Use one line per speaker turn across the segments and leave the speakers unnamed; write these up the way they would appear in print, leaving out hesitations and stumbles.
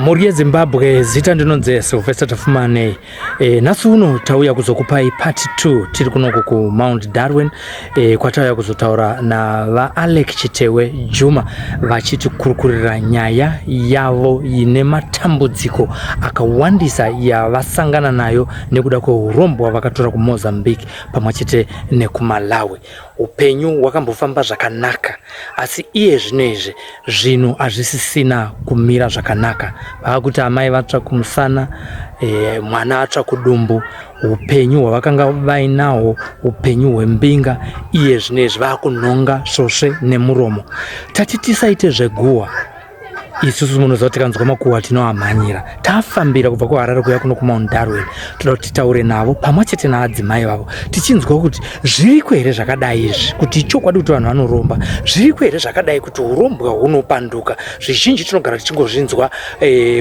Muri Zimbabwe zita ndinonze Sylvester Tafumane nasu uno tauya kuzokupai part 2 tiri kunoku ku Mount Darwin kwatauya kuzotaura na va Alec Chitewe Juma vachitikurukurira nyaya yavo ine matambudziko akawandisa yavasangana nayo nekuda kweurombwa vakatora ku Mozambique pamwechete nekumalawi. Upenyu wakambofamba zvakanaka asi iye zvinezve zvinhu azvisisina kumira zvakanaka. Vakuti amai vatsva kumusana, mwana atsva kudumbu, upenyu hwavakanga vainaho, upenyu hwembinga, iye zvinezvi vakunhonga svosve nemuromo. Tati tisaite zveguwa. Isusu munoziva kuti tikanzwa makuhwa tinoamhanyira. Tafambira kubva kuHarare kuya kuno kuMount Darwin. Toda kuti titaure navo pamwechete naadzimai vavo. Tichinzwa kuti zviriko here zvakadai izvi, kuti chokwadi kuti vanhu vanoromba. Zviriko here zvakadai kuti urombwa hunopanduka. Zvizhinji tinogara tichingozvinzwa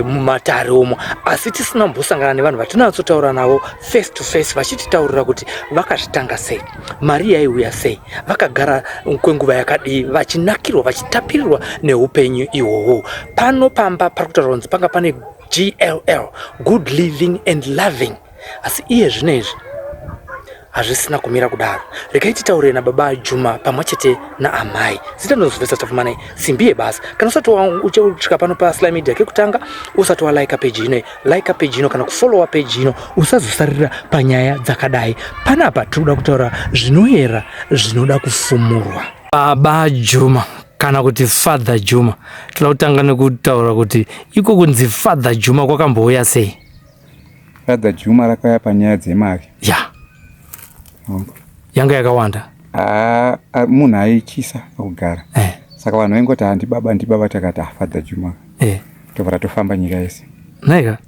mumatare umo, asi tisina kumbosangana nevanhu vatinatsotaura navo face to face vachititaurira kuti vakazvitanga sei, mari yaiuya sei, vakagara kwenguva yakadii vachinakirwa vachitapirirwa neupenyu ihwohwo. Pano pamba parikutaurwa kuti panga pane GLL, good living and loving, asi iye zvinezvi hazvisina kumira kudaro. Regai titaure naBaba Juma pamwechete naamai. Zita ndinonzi Tafumane, simbi yebasa. Kana usati uchisvika pano paSLY Media kekutanga, usati walike page ino, like page ino kana kufollow page ino, usazosarira panyaya dzakadai. Panapa tinoda kutaura zvinoyera zvinoda kufumurwa. Baba Juma kana kuti Father Juma, toda kutanga nekutaura kuti iko kunzi Father Juma kwakambouya sei?
Father Juma rakauya panyaya dzemari.
Yanga yakawanda.
Munhu aichisa pakugara. Saka vanhu vaingoti handibaba takati Father Juma. Tobva tofamba nyika yese.
Naika?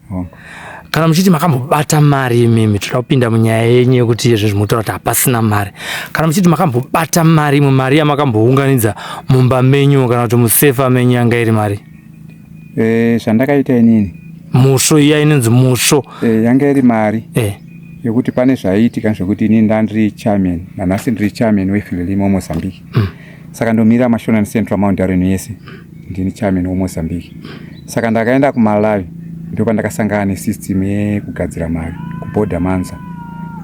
Kana muchiti makambobata mari imimi, toda kupinda munyaya yenyu yekuti izvi zvinotaura kuti hapasina mari. Kana muchiti makambobata mari imwe, mari yamakambounganidza mumba menyu kana kuti musefa menyu yanga iri mari?
Zvandakaita inini.
Musho iya inonzi musho.
Yanga iri mari. Yekuti pane zvaiitika zvokuti inini ndandiri chairman, nanhasi ndiri chairman wefamily muMozambique. Saka ndomira Mashona Central Mount Darwin yese. Ndini chairman weMozambique. Saka ndakaenda kuMalawi, ndipo ndakasangana nesystem yekugadzira mari kubhodha Manza.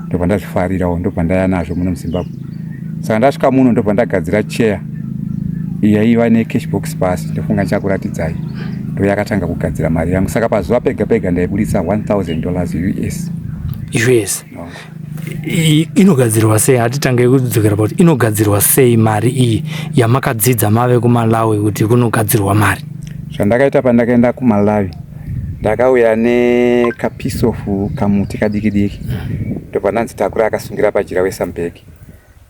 Ndipo ndazvifarirawo, ndipo ndaya nazvo muno muZimbabwe. Saka ndasvika muno ndipo ndagadzira chair yaiva necash box pass, ndofunga ndichakuratidzai. Ndo yakatanga kugadzira mari yangu. Saka pazuva pega pega ndaibudisa $1,000 US.
US. Inogadzirwa sei? Hatitange kudzokera kuti inogadzirwa sei mari iyi yamakadzidza mave kuMalawi kuti kunogadzirwa mari?
Zvandakaita pandakaenda kuMalawi, ndakauya nekapiece of kamuti kadiki-diki. Ndipo ndanzi takura akasungira pajira weSambeki.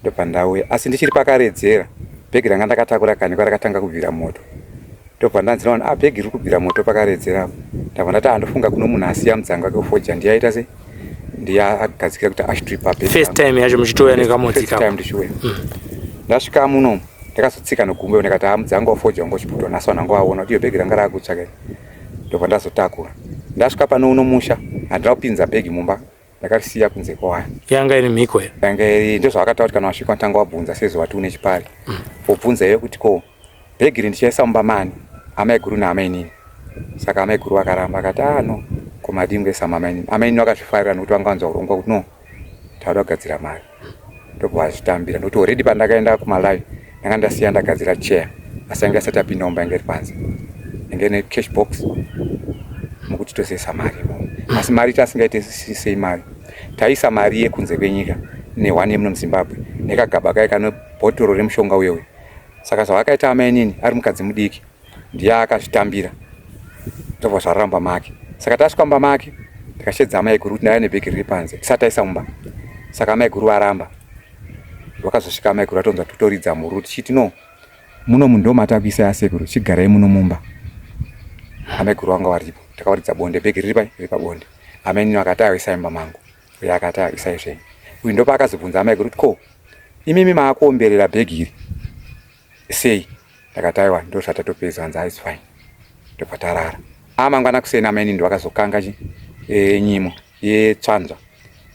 Ndipo ndauya, asi ndichiri pakaredzera, bhegi ranga ndakatakura kani kwarakatanga kubvira moto. Ndipo ndanzi naona bhegi riri kubvira moto pakaredzera. Ndipo ndati andofunga kuno munhu asiya mudzanga wake ufoja, ndiyaita sei? Ndiyagadzikira kuti ashtripa bhegi.
First time yacho muchitoya nekamuti
kako? First time ndichiuya. Ndasvika muno, ndakazotsika nogumbe ndikati mudzanga ufoja ngochiputo, naso nango aona kuti iyo bhegi ranga rakutsvaka. Ndipo ndazotakura. Ndasvika pano uno musha, handina kupinza bhegi mumba, ndakarisiya kunze kwawaya.
Yanga iri mhiko here? Yanga
iri, ndozvakataura kuti kana wasvika unotanga wabvunza sezuva tiune chipari. Wobvunza iwe kuti ko bhegi iri ndichaisa mumba mani? Amai guru naamai nini. Saka amai guru vakaramba akati no, komadii ngoisa mumba maini. Amai nini vakazvifarira nokuti vanga vanzwa kurongwa kuti no, tauda kugadzira mari. Ndipo vazvitambira nokuti already pandakaenda kuMalawi ndanga ndasiya ndagadzira chair, asi yanga isati yapinda mumba yanga iri panze. Yanga ine cash box mukuti tozoisa mari imomo. Asi mari tasingaite sei mari. Taisa mari yekunze kwenyika ne1 yemuno muZimbabwe nekagaba kai kane bhotoro remushonga uyewe. Saka zvavakaita amai nini ari mukadzimudiki ndiye akazvitambira. Ndobva zvaramba make. Saka tasvika mumba make ndikashedza amai guru kuti ndaya nebhegi riri panze tisati aisa mumba. Saka amai guru aramba. Wakazosvika amai guru atonza tutoridza mhuru tichiti no, muno munhu ndomatakuisa yasekuru, chigarai muno mumba. Amai guru vanga varipo, takawaridza bonde, bhegi riri pabonde. Amai nini vakati aisai mumba mangu, uye akati aisai zvenyu. Uyu ndipo akazobvunza amai guru kuti ko imimi maakuomberera bhegi iri sei? Ndakati aiwa ndozvatatopedza, hanzi it's fine. Ndipo tarara. Amangwana kuseni amai nini ndovakazokanga nyimo yetsvanzva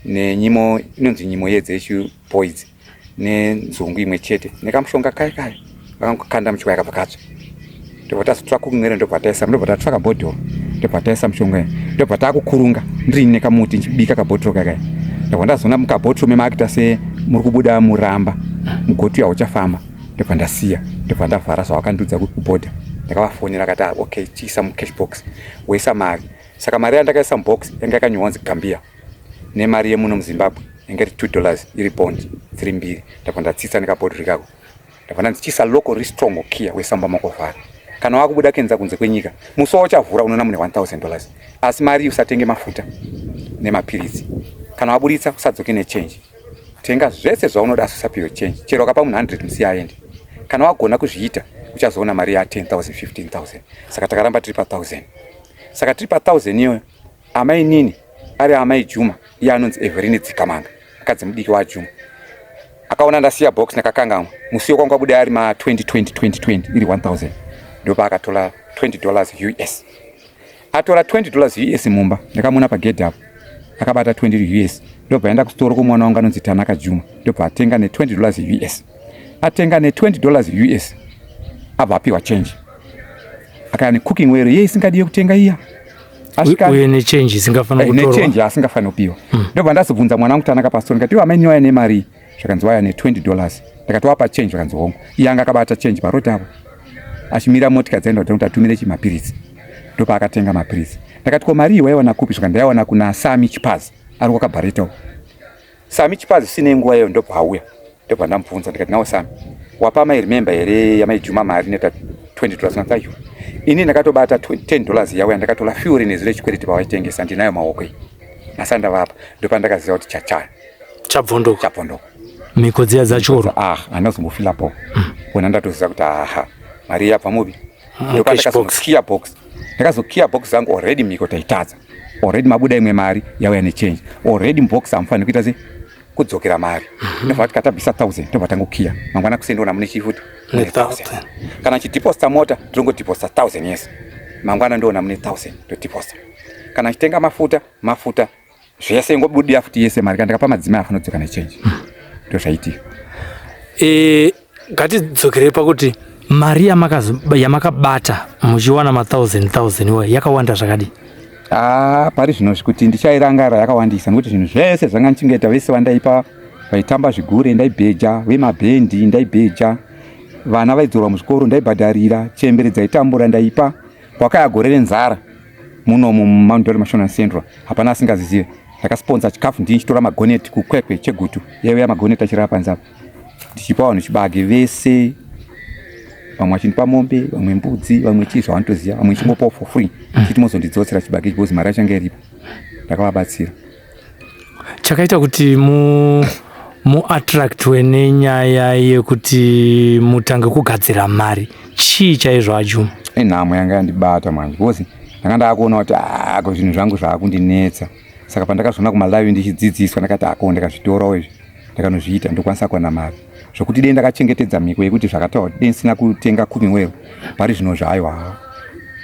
nenyimo inonzi nyimo yedzechiboys nenzungu imwe chete nekamushonga kai vakangokanda muchiwaya kapakatsva. Ndipo tazotsvaka kumwira ndobva taisa, ndobva tatsvaka bhodhoro ndopataisa mushonga ndopatakukurunga ndine kamuti nchibika kabhotoro kakai ndopandazona mukabhotoro memakita se muri kubuda muramba mugoti yauchafamba ndopandasiya ndopandavhara zvawakandudza kubhodha ndakavafonera akati okay chiisa mucash box woisa mari saka mari yandakaisa mubox yanga yakanyorwa kunzi Gambia nemari yemuno muZimbabwe yanga iri $2 iri bond 32 ndapandatsitsa nekabhodhoro kako ndapanda ndichisa local strong kia wesamba makovhara kana wakubuda kenza kunze kwenyika musi wauchavhura unoona mune $1,000 asi mari usatenge mafuta nemapirizi kana waburitsa usadzoke nechange tenga zvese zvaunoda usapiwe change chero wakapa munhu 100 musi aende kana wagona kuzviita uchazoona mari ya 10,000 15,000 saka takaramba tiri pa 1,000 saka tiri pa 1,000 iyoyo amai nini ari amai Juma iye anonzi Everine Dzikamanga akadzimudiki waJuma akaona ndasiya box nekakangamwa musiwo kwangu abuda ari ma 2020 iri 1,000 ndopa akatola $20 US atora $20 US mumba ndakamona pagedhi apo akabata $20 US ndobva aenda kusitoro kumwana wangu anonzi Tanaka Juma ndobva atenga $20 US atenga $20 US abva apiwa change akani cooking ware ye isingadiye kutenga iya
uye nechange isingafana kutorwa
nechange asingafana kupiwa ndobva ndazobvunza mwana wangu Tanaka pastori ndikati wamai waya nemari zvakanzi waya $20 ndakatowapa change vakanzi hongu iyanga akabata change paroti apo achimira motika dzaenda kuti atumire chimapirizi ndopa akatenga mapirizi ndakati ko mari waiwana kupi zvaka ndaiwana kuna Sami Chipazi ari kwakaBarretown Sami Chipazi sine nguva iyo ndobva auya ndobva ndamubvunza ndikati nawo Sami wapa mai remember here yamai Juma mari neta $20 ngatsayo ini ndakatobata $10 yawe ndakatola fuel nezire chikwediti pawaitengesa ndinayo maoko iyi nasanda vapa ndopa ndakaziva kuti
chabvondoka mikodzia dzachoro
anozomufila po ona ndatoziva kuti mari yabva mupi ndopa ndakazokia box ndakazokia box zangu already miko taitadza already mabuda imwe mari yauya nechange already box amfani kuita se kudzokera mari ndobva katabvisa 1,000 ndobva tangokia mangwana kusendiona mune chifuti 1,000 kana chideposita mota ndongodeposita 1,000 yes mangwana ndoona mune 1,000 ndodeposita kana chitenga mafuta zvese ngobudira futi yese mari kandakapa madzimai afanodzoka nechange ndozvaitika
ngatidzokere pakuti mari yamakabata muchiwana ma1000 iwe yakawanda zvakadi
pari zvino zvikuti ndichairangara yakawandisa nokuti zvinhu zvese zvanga ndichingeta vese vandaipa vaitamba zvigure ndaibheja vemabhendi ndaibheja vana vaidzorwa muzvikoro ndaibhadharira chembere dzaitambura ndaipa wakayagore renzara muno muMount National Central hapana asingazizive ndakasponsa chikafu ndichitora magoneti kukwekwe chegutu yaiuya magoneti achirapa panzapo ndichipa vanhu chibage vese vamwe achindipa mombe vamwe mbudzi vamwe chii zvavanotoziva vamwe chingopawo for free chiti mozondidzotsera chibage because mari yachanga iripo ndakavabatsira
chakaita kuti muattractwe nenyaya yekuti mutange kugadzira mari chii chaizvo aJuma
nhamo yanga yandibata manje because ndanga ndakuona kuti ko zvinhu zvangu zvaakundinetsa saka pandakazoona kumalive ndichidzidziswa ndakati ndakazvitorawo izvi ndakanozviita ndokwanisa kuwana mari zvokuti dei ndakachengetedza miko yekuti zvakataura dei sina kutenga cooking ware pari zvino zvaiwa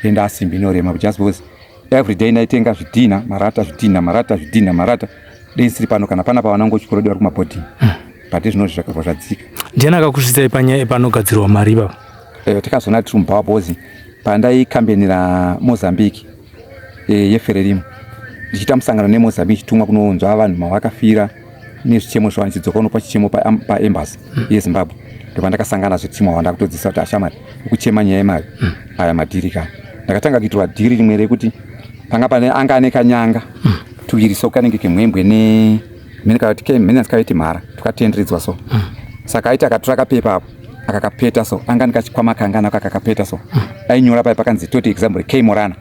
enda asimbi inorema just because every day ndaitenga zvidhina marata dei siri pano kana pana pavanango chikorodi vari kumabhodhi pati zvino zvakabva zvadzika
ndiani akakusvisai panogadzirwa mari ipapo
takazoona tiri mubhawa bozi pandaikambenera Mozambique yefererimo ndichiita musangano neMozambique chitumwa kunounzwa vanhu mavakafira nezvichemo zvavanichidzoka unopa chichemo paembassy yeZimbabwe ndopa ndakasangana zvetimwa wanda kutodzisa kuti ashamari ukuchema nyaya yemari aya madhiri kana ndakatanga kuitirwa dhiri rimwe rekuti panga pane anga ane kanyanga tuiriso kanenge kemhembwe mhene asikaiti mhara tukatenderedzwa so saka aiti akatora kapepa apo akakapeta so anga ndikachikwama kangana akakapeta so ainyora pai pakanzi toti example K Morana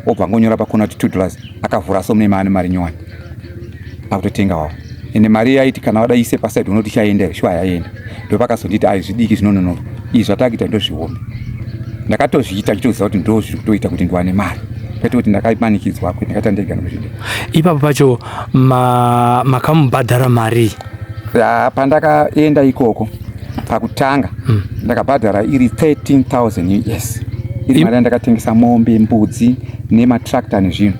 obva ngonyora pakona kuti $2 akavhura so mune mari nyowani akutotenga wawo ende mari yaiti kana wada ise paside unoti chaenda shwa yaenda ndopakazonditi zvidiki zvinononoro izvi zvatakuita ndozviombe ndakatozviita chitoziva kuti ndozvitoita kuti ndiwane mari kwete kuti ndakaimanikidzwa kuti ndakaita ndega nozviita
ipapo pacho makamubhadhara mari
pandakaenda ikoko pakutanga ndakabhadhara iri 13,000 US iri mari yandakatengesa mombe mbudzi nematractor nezvinhu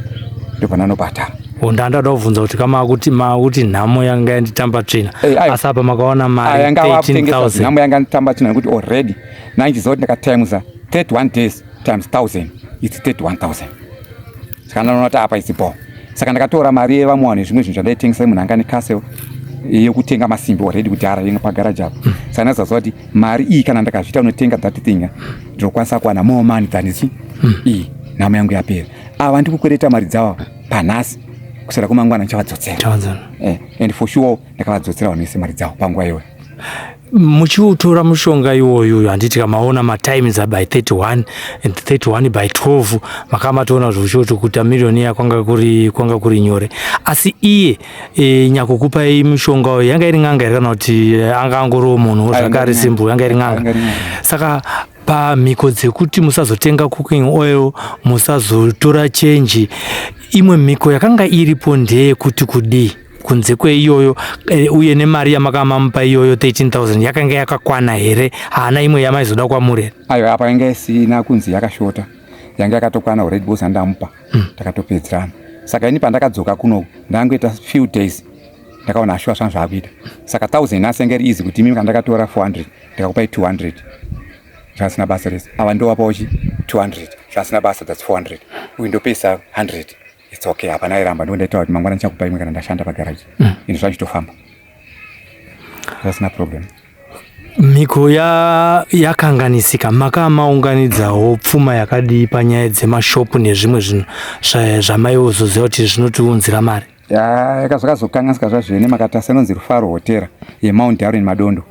ndobva ndanobhadhara
ndandada kubvunza kuti kama kuti nhamo yanga yanditamba tsvina asi apa makaona mari 13,000
nhamo yanga yanditamba tsvina nekuti already nandichiziva kuti ndakatimes 31 days times 1,000 it's 31,000 saka ndanoona kuti apa isipo. Saka ndakatora mari yevamwe vanhu zvimwe zvinhu zvandaitengesa munhu anga ane castle yekutenga masimbi already kuti arainga pagaraji apo. Saka ndazaziva kuti mari iyi kana ndakazviita unotenga that thing ndinokwanisa kuwana more money than iyi nhamo yangu yapera. Ava ndikukwereta mari dzavo panhasi kusera kumangwana ndichavadzotsera. And for sure ndakavadzotsera vanhu vese mari dzavo panguva iyoyo.
Muchiutora mushonga iwoyo handiti kamaona matimes by 31 and 31 by 12 makamatoona zvochoti kuti miliyoni kwanga kuri nyore. Asi iye nyakukupai mushonga uyu yanga iri ng'anga iri kana kuti anga angoriwo munhu zvakare simple yanga iri ng'anga. Saka pamhiko dzekuti musazotenga cooking oil, musazotora change, imwe mhiko yakanga iripo ndeyekuti kudii kunze kweiyoyo uye nemari yamakamamupa iyoyo 13,000 yakanga yakakwana here? Haana imwe yamaizoda kwamuri?
Aiwa, apa yanga isina kunzi yakashota, yanga yakatokwana already bosi andamupa takatopedzerana. Saka ini pandakadzoka kuno ndangoita few days ndakaona ashua zvangu zvakuita. Saka 1,000 asenge iri easy kuti mimi kandakatora 400 ndikakupai 200 zvasina basa rese. Ava ndowapawo 200 zvasina basa, that's 400. Uyu ndopesa 100. It's okay, hapana iramba ndondaita kuti mangwana ndichakupa imwe kana ndashanda pagaraji. Ini zvachitofamba. That's no problem.
Mhiko yakanganisika, makamaunganidzawo pfuma yakadii panyaya dzemashopu nezvimwe zvinhu zvamaiwozoziva kuti zvinotiunzira mari?
Zvakazokanganisika zvazvene makatasa inonzi Rufaro hotera yeMount Darwin Madondo.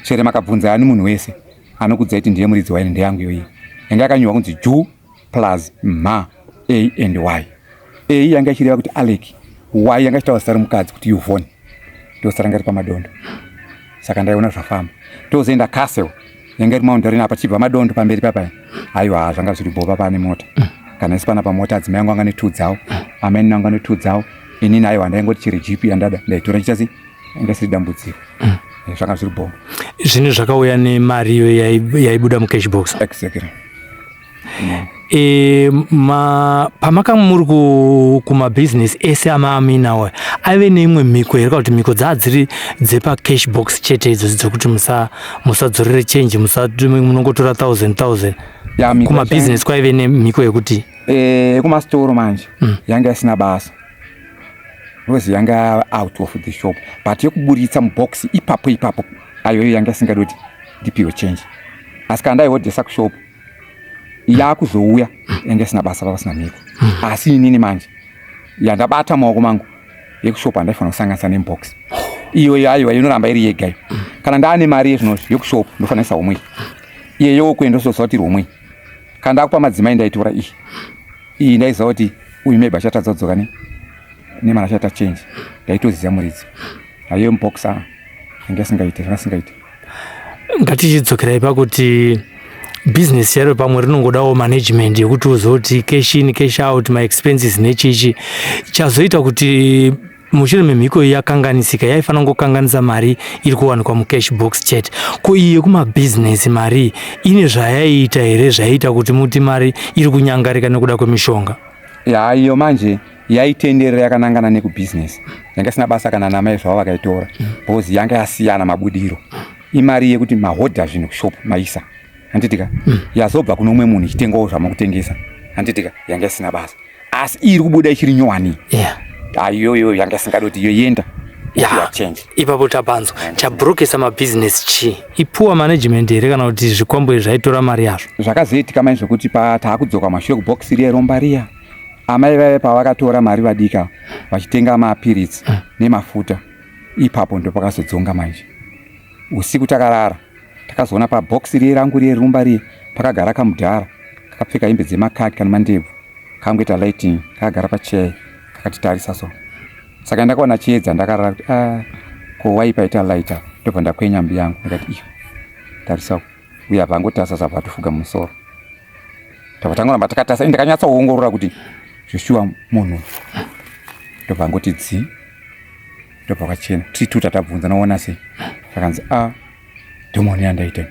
Chere makabvunza ani munhu wese anokudza kuti ndiye muridzi waini ndeyangu iyoyi. Yanga yakanyorwa kunzi Ju plus Ma A and Y. A yanga ichireva kuti Alec, Y yanga ichitaura zita romukadzi kuti Yvonne. Ndosara ngari paMadondo. Saka ndaiona zvafamba. Tozoenda Castle yanga iri Mount Darwin apa chibva Madondo pamberi papa. Aiwa zvanga zviri boba pane mota. Kana isipana pamota adzimai yangu anga ne2 dzawo, ameni anga ne2 dzawo. Inini aiwa ndaingoti chiri GP yandada ndaitora chichasi ingasiri dambudziko. Zvanga zviri boba.
Zvine zvakauya nemari iyo yaibuda mucash box.
Exactly.
Pamaka muri kumabusiness ese amaminawo ave neimwe mhiko here kuti mhiko dzadziri dzepa cash box chete idzo dzokuti musadzorere change, munongotora 1,000 kumabusiness kwaive nemhiko yekuti
kumastoro manje yanga isina basa rozi yanga out of the shop, but yokuburitsa mubox ipapo ayo yanga isingadoti ndipiwe change. Asi kana ndaihodhesa kushop yakuzouya yanga isina basa pasina mhiko. Asi inini manje yandabata maoko mangu yekushopa ndaifanira kusanganisa nebox iyo aiwa inoramba iri yega. Kana ndaane mari yezvinozvi yekushopa ndofanira umwe iyeyo kuenda sosa kuti umwe. Kana ndakupa madzimai ndaitora iyi ndaiziva kuti uyu maybe achatadza kudzoka nemari achata change, ndaitoziva muridzi aiyo mubox yanga isingaite zvakasingaite.
Ngatichidzokerai pakuti business yaro pamwe rinongodawo management yekuti uzoti cash in cash out my expenses nechichi chazoita kuti mushure memhiko yakanganisika yaifanira kungokanganisa mari iri kuwanikwa mucash box chete. Ko iye kumabusiness mari ine zvayaiita here zvaiita kuti muti mari iri kunyangarika nekuda kwemishonga?
Iyo manje yaitenderera yakanangana nekubusiness yanga isina basa kana namai zvavo vakaitora because yanga yasiyana mabudiro. Imari yekuti mahodha zvinhu kushop maisa handitika yazobva kuno umwe munhu ichitengawo zvamakutengesa handitika yanga isina basa, asi iri kubuda ichiri nyowani. Iyoyo yanga isingadoti yoyenda change.
Ipapo tapanzwa chabrokesa mabusiness chi ipuwa management here kana kuti zvikwambwe zvaitora mari yazvo?
Zvakazoitika manje zvokuti patakudzoka mashure kubox rieromba riya amai vaive pavakatora mari vadika vachitenga mapiritsi nemafuta, ipapo ndo pakazodzonga manje. Usiku takarara takazoona pabox rangu rierumba riye pakagara kamudhara kakapfeka hembe dzemakaki kana mandebvu kangoita lighting kakagara pachair kakatitarisa so. Saka ndakaona chiedza ndakarara kuti ko waipaita lighter ndobva ndakwenya mbi yangu ndikati iyo tarisa uya pangotasa sabva tofuga musoro tapatangoramba takatasa ndakanyatsoongorora kuti Joshua munhu ndobva ngoti dzi ndobva kwachena tituta tabvunza naona sei akanzi dhomoni yandaita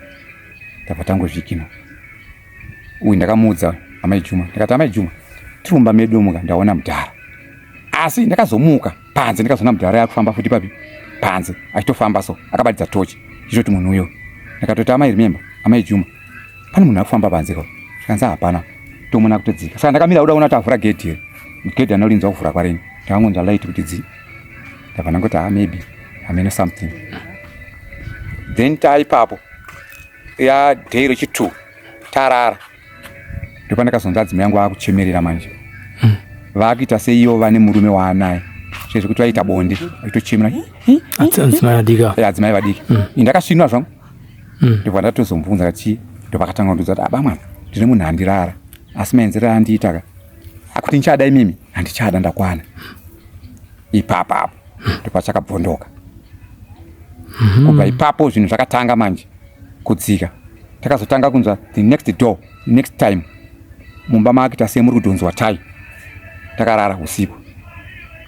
ndabva tangozvikina. Uyu ndakamuudza amai Juma ndikati amai Juma tirumba medu muka ndaona mudhara, asi ndakazomuka panze ndikazoona mudhara yakufamba futi papi panze achitofamba so akabatidza tochi ichoti munhu uyo. Ndakatoti amai remember amai Juma pane munhu akufamba panze ko. Kanza hapana tomona kutodzika. Saka ndakamira kuda kuona tavhura gate here gedhi anorinzwa kuvhura kwarini ndakangonzwa light kuti dzi ndabva ndangoti maybe amene something then taipapo ya day rechi2 tarara ndipo ndakazonza adzimai yangu akuchemerera manje vakuita seiyo vane murume waanaye sezvo kuti vaita bonde vaitochemera adzimai vadiki ndakasvinwa zvangu ndipo ndatozomubvunza kati ndopakatanga kundudza kuti aba mwana ndine munhu handirara asi maenzero andiita akuti ndichada imimi handichada ndakwana ipapapo ndopachakabvondoka kubva ipapo zvinhu zvakatanga manje kudzika takazotanga kunzwa the next time mumba makuita semuri kudhonzwa tai takarara usiku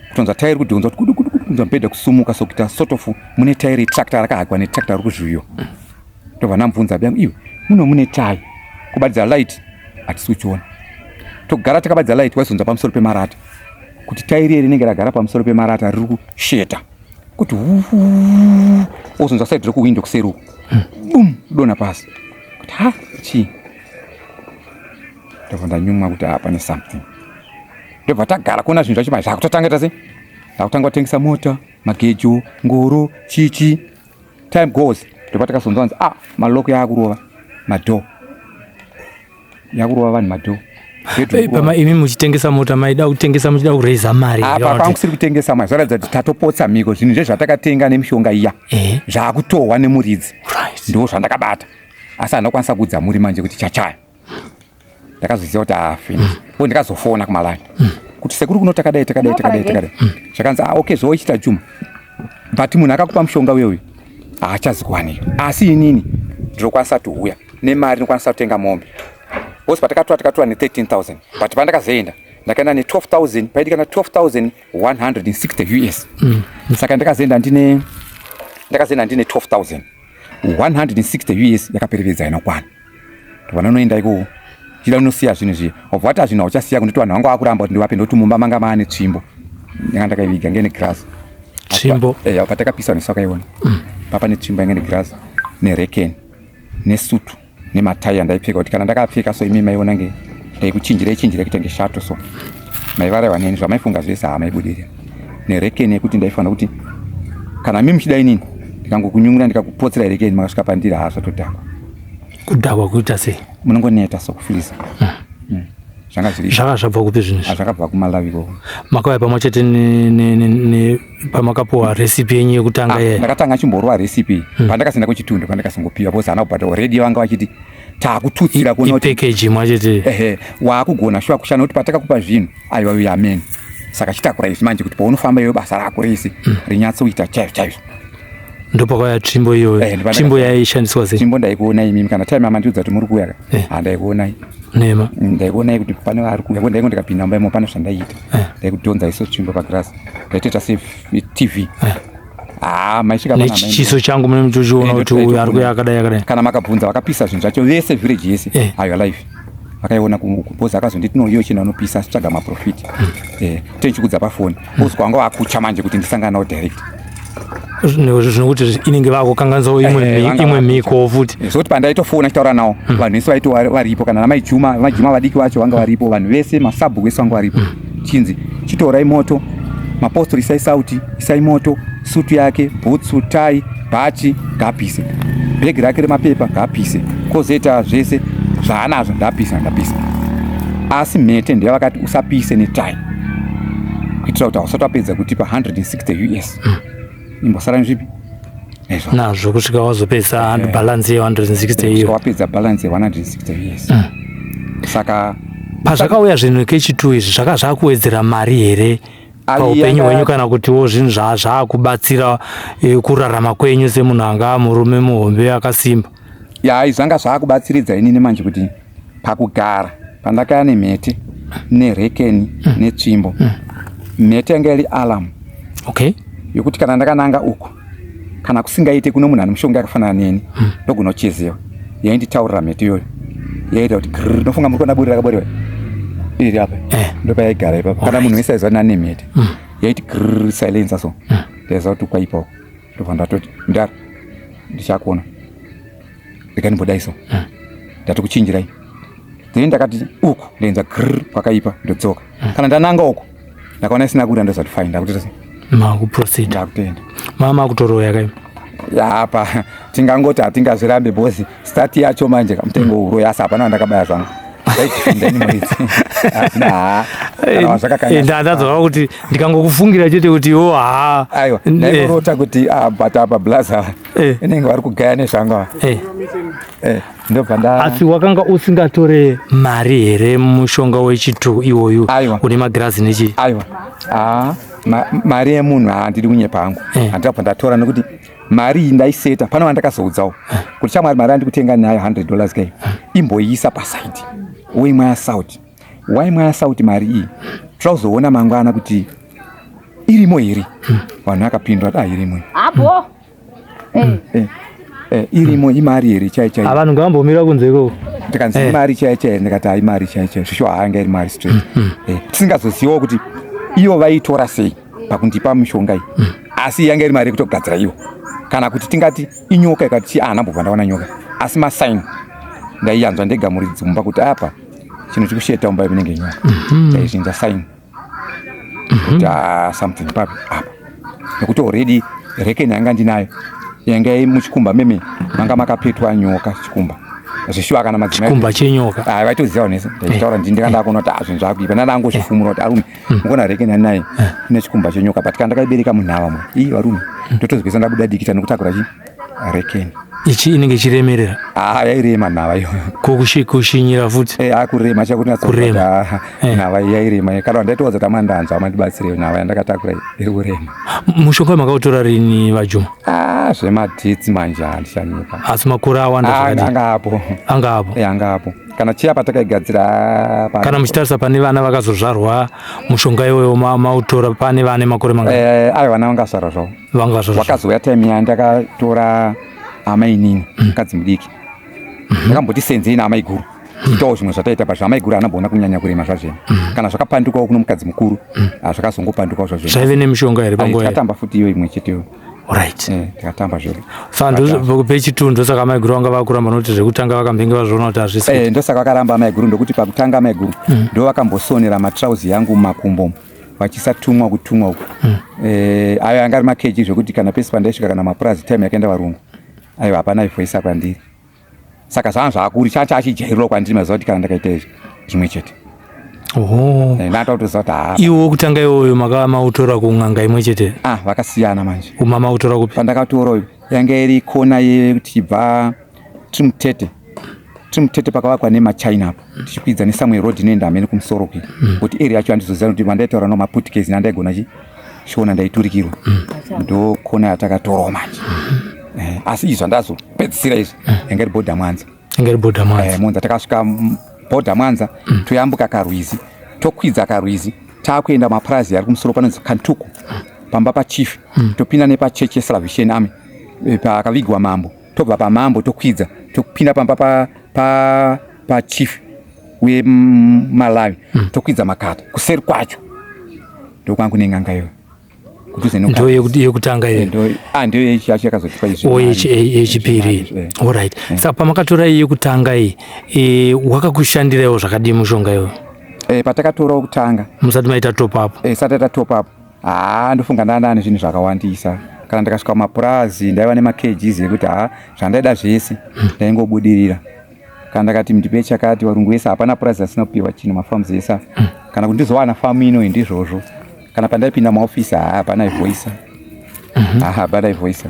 kutonzwa tairi kudhonzwa kunzwa mubhedha kusumuka sokuita sotofu mune tairi tractor rakahakwa netractor ruri kuzviyo ndobva ndamubvunza byangu iwe mune tai kubadza light hatisi kuchiona togara takabadza light waizonzwa pamusoro pemarata kuti tairi rinenge ragara pamusoro pemarata riri kusheta kuti ozonzwa saidi rekuwindo kuseruku bum dona pasi kuti chii ndobva ndanyumwa kuti pane something ndobva tagara kuona zvinhu zvacho zvakutotanga tase ndakutanga kutengesa mota magejo ngoro chichi time goes ndobva takazonzwa nzi maloko yakurova madho yakurova vanhu madho
imi muchitengesa mota maida kutengesa muchida kureza mari
apa pangu kutengesa mari zvaratidza kuti tatopotsa miko zvinhu zvezvatakatenga nemishonga iya zvaakutorwa nemuridzi ndo zvandakabata asi handakwanisa kudza muri manje kuti chachaya ndakazoziva kuti finish uye ndikazofona kumalani kuti sekuri kuno takadai zvakanzi okay zvoichita Juma but munhu akakupa mushonga wewe haachazi kuwanika asi inini ndinokwanisa kuuya nemari ndinokwanisa kutenga mombe bose patakatora ne13,000 but pandakazoenda ndakaenda ne12,000 paidikana 12,160 US saka ndakazoenda ndine 12,160 US yakaperevedzana inokwana ndovanonoenda iko chida unosiya zvinhu zviye wabva wati hazvinhu hauchasiya kundoti vanhu vangu vakuramba kuti ndivape ndokuti mumba manga maane tsvimbo yanga ndakaiviga ngene grass
tsvimbo
patakapisa nesakaiona papa netsvimbo yange negrass nerekeni nesutu nematai andaipfeka kuti kana ndakapfeka so imi maiona nge ndaikuchinjirai kutenge shato so maivaraiwa neni zvamaifunga zvese hamaibudirira nerekeni yekuti ndaifanira kuti kana mimi muchida inini ndikangokunyungura ndikakupotsera rekeni makasvika pandiri hazvatodhakwa
kudhakwa kuita sei
munongoneta sokufilisa zvanga
zvabva kupi zvinhu
zvakabva kumalavi ikoko
makauya pamwe chete pamakapuwa recipe yenyu yekutanga
ndakatanga chimborova recipe pandakazinda kuchitundo pandakasingopiwa bose hana kubata already vanga vachiti takututsira kuona kuti
package mwachete
wakugona shuwa kushana kuti patakakupa zvinhu aiwa uya amen saka chitakura izvi manje kuti paunofamba iwe basa rako rese rinyatsoita chaizvo
ndopakauya tsvimbo iyoyo tsvimbo yaishandiswa sei
tsvimbo ndaikuona imimi kana time amandiudza kuti muri kuuya handaikuonai
nema
ndaikuonai kuti pane vari kuuya ndaiko ndikapinda mumba imo pane zvandaiita ndaikudhonza iso tsvimbo pagrasi ndaitoita seTV maisvika
nechiso changu mune muchichiona kuti uyu ari kuuya akadai
kana makabvunza vakapisa zvinhu zvacho vese village yese ayo life vakaiona kupoza akazonditi no iyo china unopisa achitsvaga maprofiti tenchikudza pafoni uzwa wanga wakucha manje kuti ndisangana nawo direct
zvinokuti inenge vakukanganisawo imwe miko futi
zvokuti pandaitofona chitaura nawo vanhu vese vaito varipo kana namajuma vadiki vacho vanga varipo vanhu vese masabhu vese vanga varipo chinzi chitorai moto mapostori isai sauti isai moto sutu yake bhutsu tai bhachi ngapise bhegi rake remapepa ngapise kozoita zvese zvaanazvo ndapisa asi mhete ndeyavakati usapise netai kuitira kuti hausati wapedza kutipa 160 US imbosara nezvipi
nazvo kusvika wazopedza balance ye160 iyo
wapedza balance ye160 US saka
pazvakauya zvinhu kechitu izvi zvaka zvakuwedzera mari here paupenyu hwenyu kana kutiwo zvinhu zvaakubatsira kurarama kwenyu semunhu anga murume muhombe akasimba
zvanga zvaakubatsiridza inini manje kuti pakugara pandakaya nemhete nerekeni netsvimbo mhete yanga iri alarm yokuti kana ndakananga uku kana kusingaite kuno munhu ane mushonga yakafanana neni ndogona kuchezewa yainditaurira mhete iyoyo yaita kuti nofunga muri kuona buri rakaborewa iri apa ndopayaigara ipapo kana munhu wese aiziva nani nemhete yaiti silence so ndaiziva kuti kwaipawo ndobva ndatoti ndari ndichakuona rekanimboda iso ndati kuchinjirai then ndakati uku ndaenza kwakaipa ndodzoka kana ndananga uko ndakaona isina kuti ndozati fine ndakuti
makuproceed
ndakutenda
mama kutoroya kai
yapa tingangoti atingazvirambe bosi start yacho manje kamutengo uro yasa hapana ndakabaya zvangu
ndadzava kuti ndikangokufungira chete kuti
aiwa ndaingorota kuti but apa blaza inenge vari kugaya nezvangu ndobva
asi wakanga usingatore mari here mushonga wechitu iwoyu une magirazi nechi
aiwa mari yemunhu handidi kunyepa hangu handinabva ndatora nekuti mari iyi ndaiseta pana vandakazoudzawo kuti chamwari mari andikutenga nayo $100 kai imboiisa pasaidi waimwaya sauti mari iyi tirakuzoona mangwana kuti irimo here vanhu vakapindura irimo irimo imari here chaichai
vanhu ngavambomira kunze ikoko
ndikanzi imari chaichai ndikati imari chaichai zvisho haanga iri mari straight tisingazozivawo kuti ivo vaitora sei pakundipa mishonga iyi asi yanga iri mari yekutogadzira ivo kana kuti tingati inyoka ikati nambobva ndaona nyoka asi masaini ndaiyanzwa ndega muri dzimba kuti apa chinhu chikusheta umba inenge nyoka ndaizvinja saini kuti something papi apa nekuti already rekeni yanga ndinayo yanga muchikumba meme manga makapetwa nyoka chikumba zvishuwa kana
chikumba chenyoka
vaitoziva nese ndaitaura ndikanda kuona kuti zvinhu zvakuipa nandangozvifumura kuti arume mukona rekeni naye ine chikumba chenyoka but kana ndakaibereka munhu ava mwe varume ndotozivisa ndabuda dikita nekutakura rekeni
ichi inenge ichiremerera
yairema nhava iyo
kushinyira futi
kurema chakurema nhava yairema kana ndaitowadza kuti amandanzwa amandibatsireyo nhava yandakatakura iri kurema
mushonga makautora rini vaJuma
zvemadhitsi manje handishanyika
asi makore awanda
angapo kana chiya patakaigadzira
kana muchitarisa pane vana vakazozvarwa mushonga iwoyo mautora pane vane makore manga
vana vangazvarwa zvavo vakazouya time yandakatora amai inini mukadzimudiki ndakamboti senzei naamai guru itawo zvimwe zvataita pa zvamai guru anamboona kunyanya kurema zvazvene kana zvakapandukawo kuno mukadzi mukuru zvakazongopandukawo zvazvene
zvaive nemishonga here panguva
tikatamba futi iyo imwe cheteyo
right
tikatamba zvero
fandu pechitundo saka amai guru vanga vakuramba noti zvekutanga vakambenge vazviona kuti hazvisi
ndosaka vakaramba amai guru ndokuti pakutanga amai guru ndo vakambosonera matrauzi yangu mumakumbo vachisatumwa kutumwa uku ayo anga ari makeji zvekuti kana pesi pandaisvika kana mapurazi time yakaenda varungu aiwa hapana ifoisa kwandiri saka zvanga zvakuri chacha achijairirwa kwandiri mazuva kuti kana ndakaita izvi zvimwe chete ndatotoziva kuti
iwo kutanga iwoyo makamautora kun'anga imwe chete
vakasiyana manje
umamautora kupi
pandakatora uyu yanga iri kona yetichibva trimutete pakavakwa nemachina apo tichikwidza nesamuel road noenda hamene kumusoro kwi kuti eri yacho handizoziva kuti mandaitaura nomaputikezi nandaigona chiona ndaiturikirwa ndo kona yatakatorwa manje asi izvo ndazopedzisira izvi yanga iri bhodha mwanza monza takasvika bhodha mwanza toyambuka karwizi tokwidza karwizi takuenda mapurazi ari kumusoro panonzi kantuku pamba pachief topinda nepachechi yesalvation army pakavigwa mambo tobva pamambo tokwidza topinda pamba pachief wemalawi tokwidza makata kuseri kwacho ndokwangu nen'anga iyoyo
ndo yekutanga
ndo yakazotipa
yechipiri alright saka pamakatora yekutanga iyi wakakushandirawo zvakadii mushonga iyoyo
patakatora wekutanga
musati maita top up
sati taita top up ndofunga ndandane zvinhu zvakawandisa kana ndikasvika mapurazi ndaiva nemakegs ekuti zvandaida zvese ndaingobudirira kana ndakati ndipe chakati varungu vese hapana purazi asina kupiwa chinhu mafarms esa kana kuti ndizowana famu ino ndizvozvo kana pandaipinda maofisi hapana ivoisa hapana ivoisa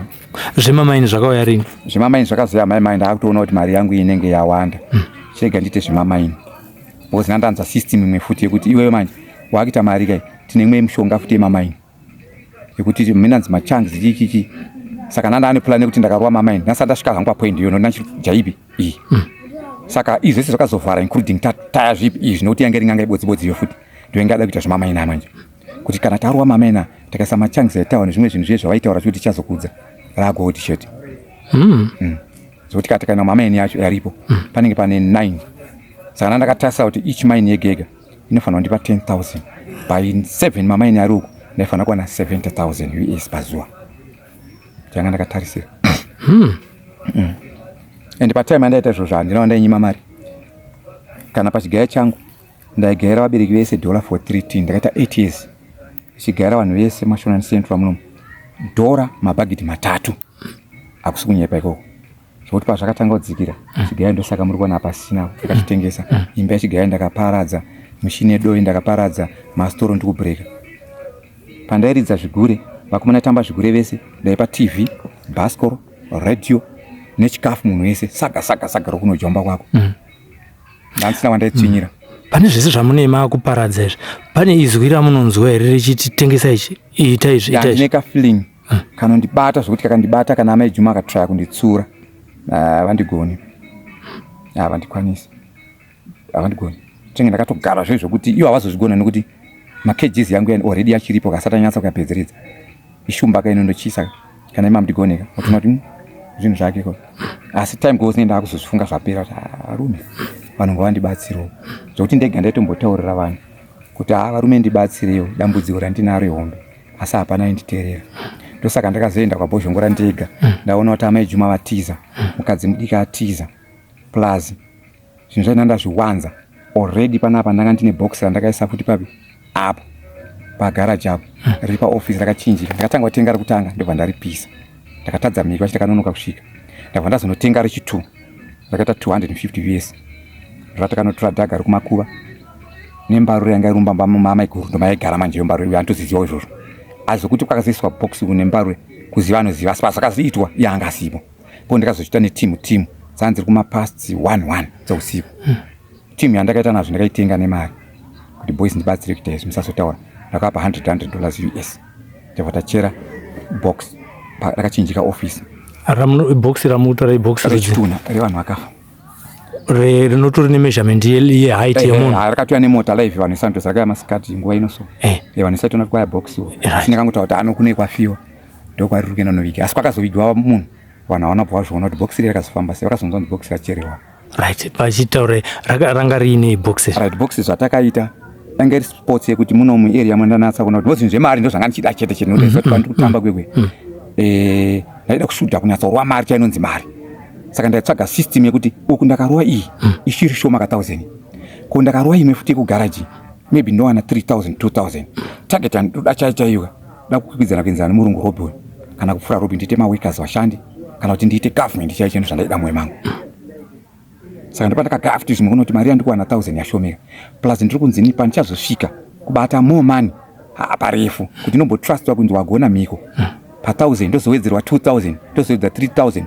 zvemamaini zvakauya rini
zvemamaini zvakazoya maimai ndaakutoona kuti mari yangu inenge yawanda chirega ndite zvemamaini because ndandanza system imwe futi yekuti iwewe manje wakuita mari kai tine imwe mishonga futi yemamaini yekuti minanzi machangs chichichi saka ndandane plan yekuti ndakarwa mamaini ndasati ndasvika hangu papoint iyo ndinachijaipi iyi saka izvi zvese zvakazovhara including taya zvipi izvi nokuti yanga ringanga ibodzibodzi iyo futi ndoingada kuita zvemamaini amanje kuti kana taruwa mamaina takaisa machangs etawa nezvimwe zvinhu zviye zvavaitaura kuti tichazokudza ragoti sheti zvokuti kati kana mamaini yacho yaripo panenge pane 9 saka ndakatarisa kuti each mine yega inofanira kundipa 10,000 by 7 mamaini ari uku ndaifanira kuwana 70,000 US pazuva changa ndakatarisira and patime andaita izvo zvandinawo ndainyima mari kana pachigaya changu Ndaigaira vabereki vese $4 for 3 ndakaita 8 years. Chigaira vanhu vese Mashona Central muno $, mabhagiti 3 akusi kunyepa ikoko. Zvokuti pazvakatanga kudzikira chigaira ndosaka muri kuona pasina takachitengesa. Imba yachigaira ndakaparadza, mishini yedoyi ndakaparadza, mastoro ndikubhureka. Pandairidza zvigure vakomana tamba zvigure vese ndaipa TV, baskoro, radio nechikafu munhu wese saga rokunojomba kwako. Ndansina wandaitsinyira.
Pane zvese zvamunema kuparadza izvi. Pane izwi ramunonzwa here richiti tengesa ichi, ita izvi, ita izvi.
Ndineka feeling kana ndibata zvokuti kakandibata kana amai Juma akatraya kunditsura vandigoni. Vandikwanisa. Vandigoni. Tenge ndakatogara zvokuti ivo havazozvigona nokuti makejes yangu already yachiripo kasati anyatsa kuyapedzeredza. Ishumba kainondochisa kana imamdigoneka. Utona kuti zvinhu zvake ko. Asi time goes nenda kuzozvifunga zvapera arume. Vanhu ngavandibatsirewo. Zvokuti ndega ndaitombotaurira vanhu kuti varume ndibatsirewo dambudziko randinaro ihombe. Asi hapana inditeerera. Ndosaka ndakazoenda kwabhozhongora ndega. Ndaona kuti amai Juma vatiza, mukadzimudiki atiza. Plus zvinhu zvainanda zviwanza. Already panapa ndanga ndine box randakaisa futi papi apo pagaraji apo riri paofisi rakachinjika. Ndakatanga kutenga rekutanga ndobva ndaripisa. Ndakatadza miki vachiti kanonoka kusvika. Ndabva ndazonotenga rechi2 rakaita 250 vs. Ratakanotora dhaga rekumakuva nembarure yanga irumba mama iguru ndomaigara manje yombarure yantoziziwa izvozvo. Azokuti kwakazoiswa box nembarure kuziva anoziva asi pasakazoitwa yanga asipo. Po ndakazochita netimu dzanzi kumapast 1 dzausiku. Timu yandakaita nazvo ndakaitenga nemari kuti boys ndibatsire kuita izvi musazotaura. Ndakapa $100 US. Ndabva tachera box rakachinjika office.
Box ramutora box
rechituna revanhu vakafa.
Rinotori nemeasurement height yemunhu.
Rakatouya nemota live vanhu Santos rakaya masikati nguva inoso. Vanhu saitona kwaya box yo. Sindakangotaura kuti kune kwafiwa. Ndokwari rikuenda novika. Asi kwakazovigwa munhu. Vanhu havana kuzviona kuti box rakazofamba sei vakazonzwa kuti box racherewa.
Right, pachitaure ranga riine boxes.
Right, boxes zvatakaita yanga iri sports yekuti muno muarea mwandanatsa kuona kuti zvinhu zvemari ndozvanga ndichida chete nodai kuti kwandi kutamba kwekwe. Ndaida kushuta kunyatsa kurwa mari chainonzi mari. Saka ndaitsvaga system yekuti uku ndakarwa iyi ishiri shoma ka 1000. Ko ndakarwa imwe futi kugaraji maybe ndowana 3000 2000. Target ndoda chaichaiwa. Ndakukwidzana kwenzana murungu Robin kana kupfura Robin ndiite maworkers vashandi kana kuti ndiite government chaicho ndozvandaida mwoyo mangu. Saka ndopandakagaa futi zvimwe kuti mari yandikuwana 1000 yashomeka. Plus ndiri kunzini pandichazosvika kubata more money parefu kuti nombotrustwa kunzi wagona miko. Pa 1000 ndozowedzerwa 2000 ndozowedza 3000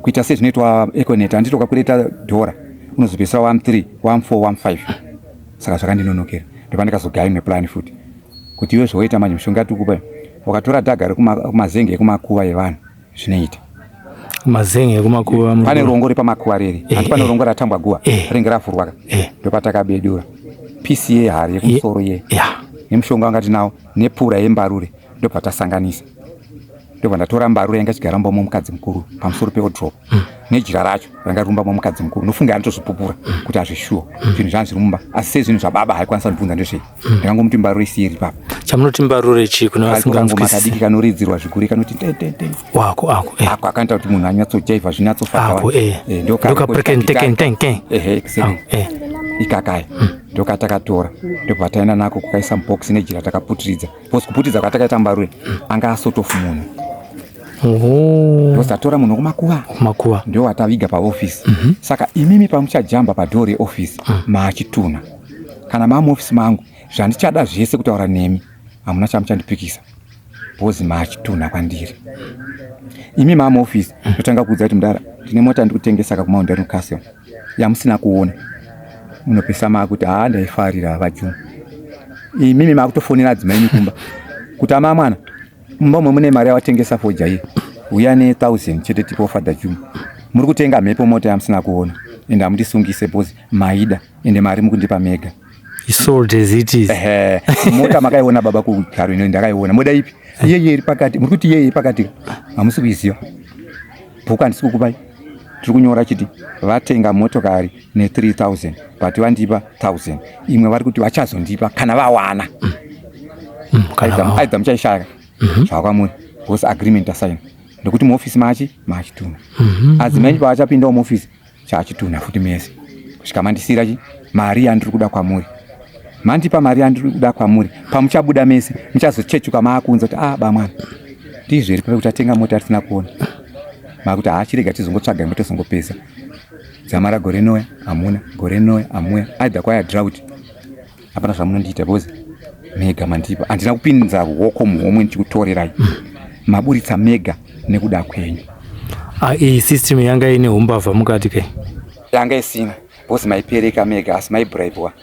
kuita sezvinoitwa Econet andito kakureta $, unozopesa 13 14 15. Saka zvakandinonokera ndopandakazogaa imwe plan futi kuti iwe zvoita manje mishonga tukupa wakatora dhaga rekumazenge ekumakuva evanhu zvinoita
mazenge ekumakuva
pane rongo repamakuva rere handi pane rongo ratambwa guva ringe ravhurwaka ndopatakabedura PCA hari yekumusoro ye nemushonga wanga tinawo nepura yembarure ndopatasanganisa. Ndobva ndatora mbarure yanga chigaramba mukadzi mukuru pamusoro peodrop nejira racho ranga rumba mukadzi mukuru nofunga andozvipupura kuti azvishuwa zvinhu zvanzi rumba asi sezvinhu zvababa haikwanisa kubvunza ndezvei ndakangomuti mbarure isiri papa.
Chamunoti mbarure chi kuna vasinganzwisisi
makadiki kanoridzirwa zvikuru kanoti tete
wako ako
akaita kuti munhu anyatsojaiva zvinyatsofata
ako ndokaprekentekentenke
ikakaya ndokatakatora ndobva taenda nako kukaisa mubox nejira takaputiridza posi kuputidza kwatakaita mbarure anga asotofu munhu. Ndosatora munhu kumakuva ndio wataviga paofisi. Saka imimi pamuchajamba padhoo reofisi machituna kana mamuofisi mangu zvandichada zvese kutaura nemi hamuna chamuchandipikisa bhozi machituna kwandiri. Imi mamuofisi ndotanga kuudza kuti mudara ndine mota ndikutengesa kumaunda Newcastle yamusina kuona munopesa makuti ndaifarira vaJuma. Imimi makutofonera adzimai mikumba kuti ama mwana mumba mune mari yawatengesa foja iyi uya ne1000 chete tipo FatherJuma muri kutenga mhepo mota yamusina kuona ende amundisungise bhozi maida ende mari mukundipa mega.
Sold as it is.
Mota makaiona baba kugaro ino ndakaiona moda ipi yeye iri pakati muri kuti yeye iri pakati hamusi kuiziva bhuku handisi kukupai tiri kunyora chiti vatenga motokari ne3000 but vandipa 1000 imwe vari kuti vachazondipa kana vawana aidza muchaishaka zvakwamuri bhosi agreement asaina ndokuti muofisi machituna adzimai pavachapindawo muofisi chachituna futi mese kusvika mandisira mari yandiri kuda kwamuri mandipa mari yandiri kuda kwamuri, pamuchabuda mese muchazochechuka maakunza kuti bamwana ndizvo iri kuti tatenga mota atina kuona makuti chirega tizongotsvaga motozongopesa dzamara gore rinouya hamuna, gore rinouya hamuya, aidha kwaya drought hapana zvamunondiita because mega mandipa handina kupinza ruoko muhomwe ndichikutorerai maburitsa mega nekuda kwenyu.
Iyi system yanga ine umbavha mukati ke
yanga isina because maipereka mega asi maibraibewa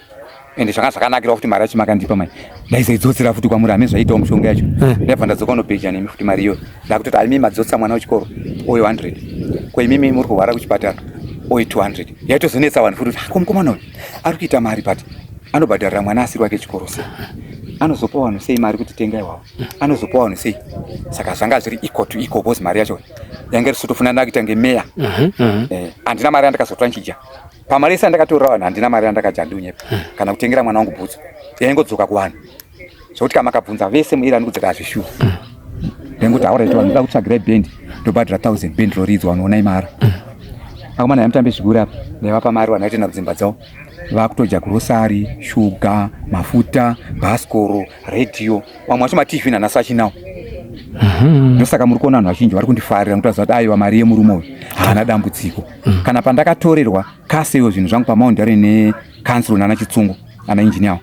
ende zvanga zvakanakira kuti mari yacho makandipa mai ndaizoidzotsera futi kwamuri hame zvaitawo mushonga yacho ndabva ndadzoka unopeja nemi futi mari iyoyo ndakutoti aimimi madzotsa mwana wechikoro oyo 100 kwaimimi muri kurwara kuchipatara oyo 200 yaitozonetsa vanhu futi kuti mukomana uyu ari kuita mari but anobhadharira mwana asiri wake chikoro sei, anozopa vanhu sei mari kuti tengai wavo, anozopa vanhu sei. Saka zvanga zviri equal to equal because mari yacho yanga risotofunana kuita ngemeya. Handina mari yandakazotora nchidya pamari yese andakatorera vanhu, handina mari yandakadya ndunyepa kana kutengera mwana wangu bhutsu yaingodzoka kuvanhu zvokuti kama kabvunza vese muiri andikudzeka hazvishuwa ndengoti aura ito vanhu ndoda kutsvagirai bhendi ndobhadhira 1000 bhendi roridzwa vanhuonai mari akomana yamutambe zvikuru apa ndaivapa mari vanhu vaitoenda kudzimba dzavo vakutoja grosari, shuga, mafuta, bhasikoro, redhiyo, vamwe vacho maTV nanhasi achinawo. Ndosaka muri kuona vanhu vazhinji vari kundifarira ngekuti vaziva kuti aiwa mari yemurume uyu haana dambudziko. Kana pandakatorerwa kasewo zvinhu zvangu pamaundare nekansiro nana Chitsungu ana injiniyawo,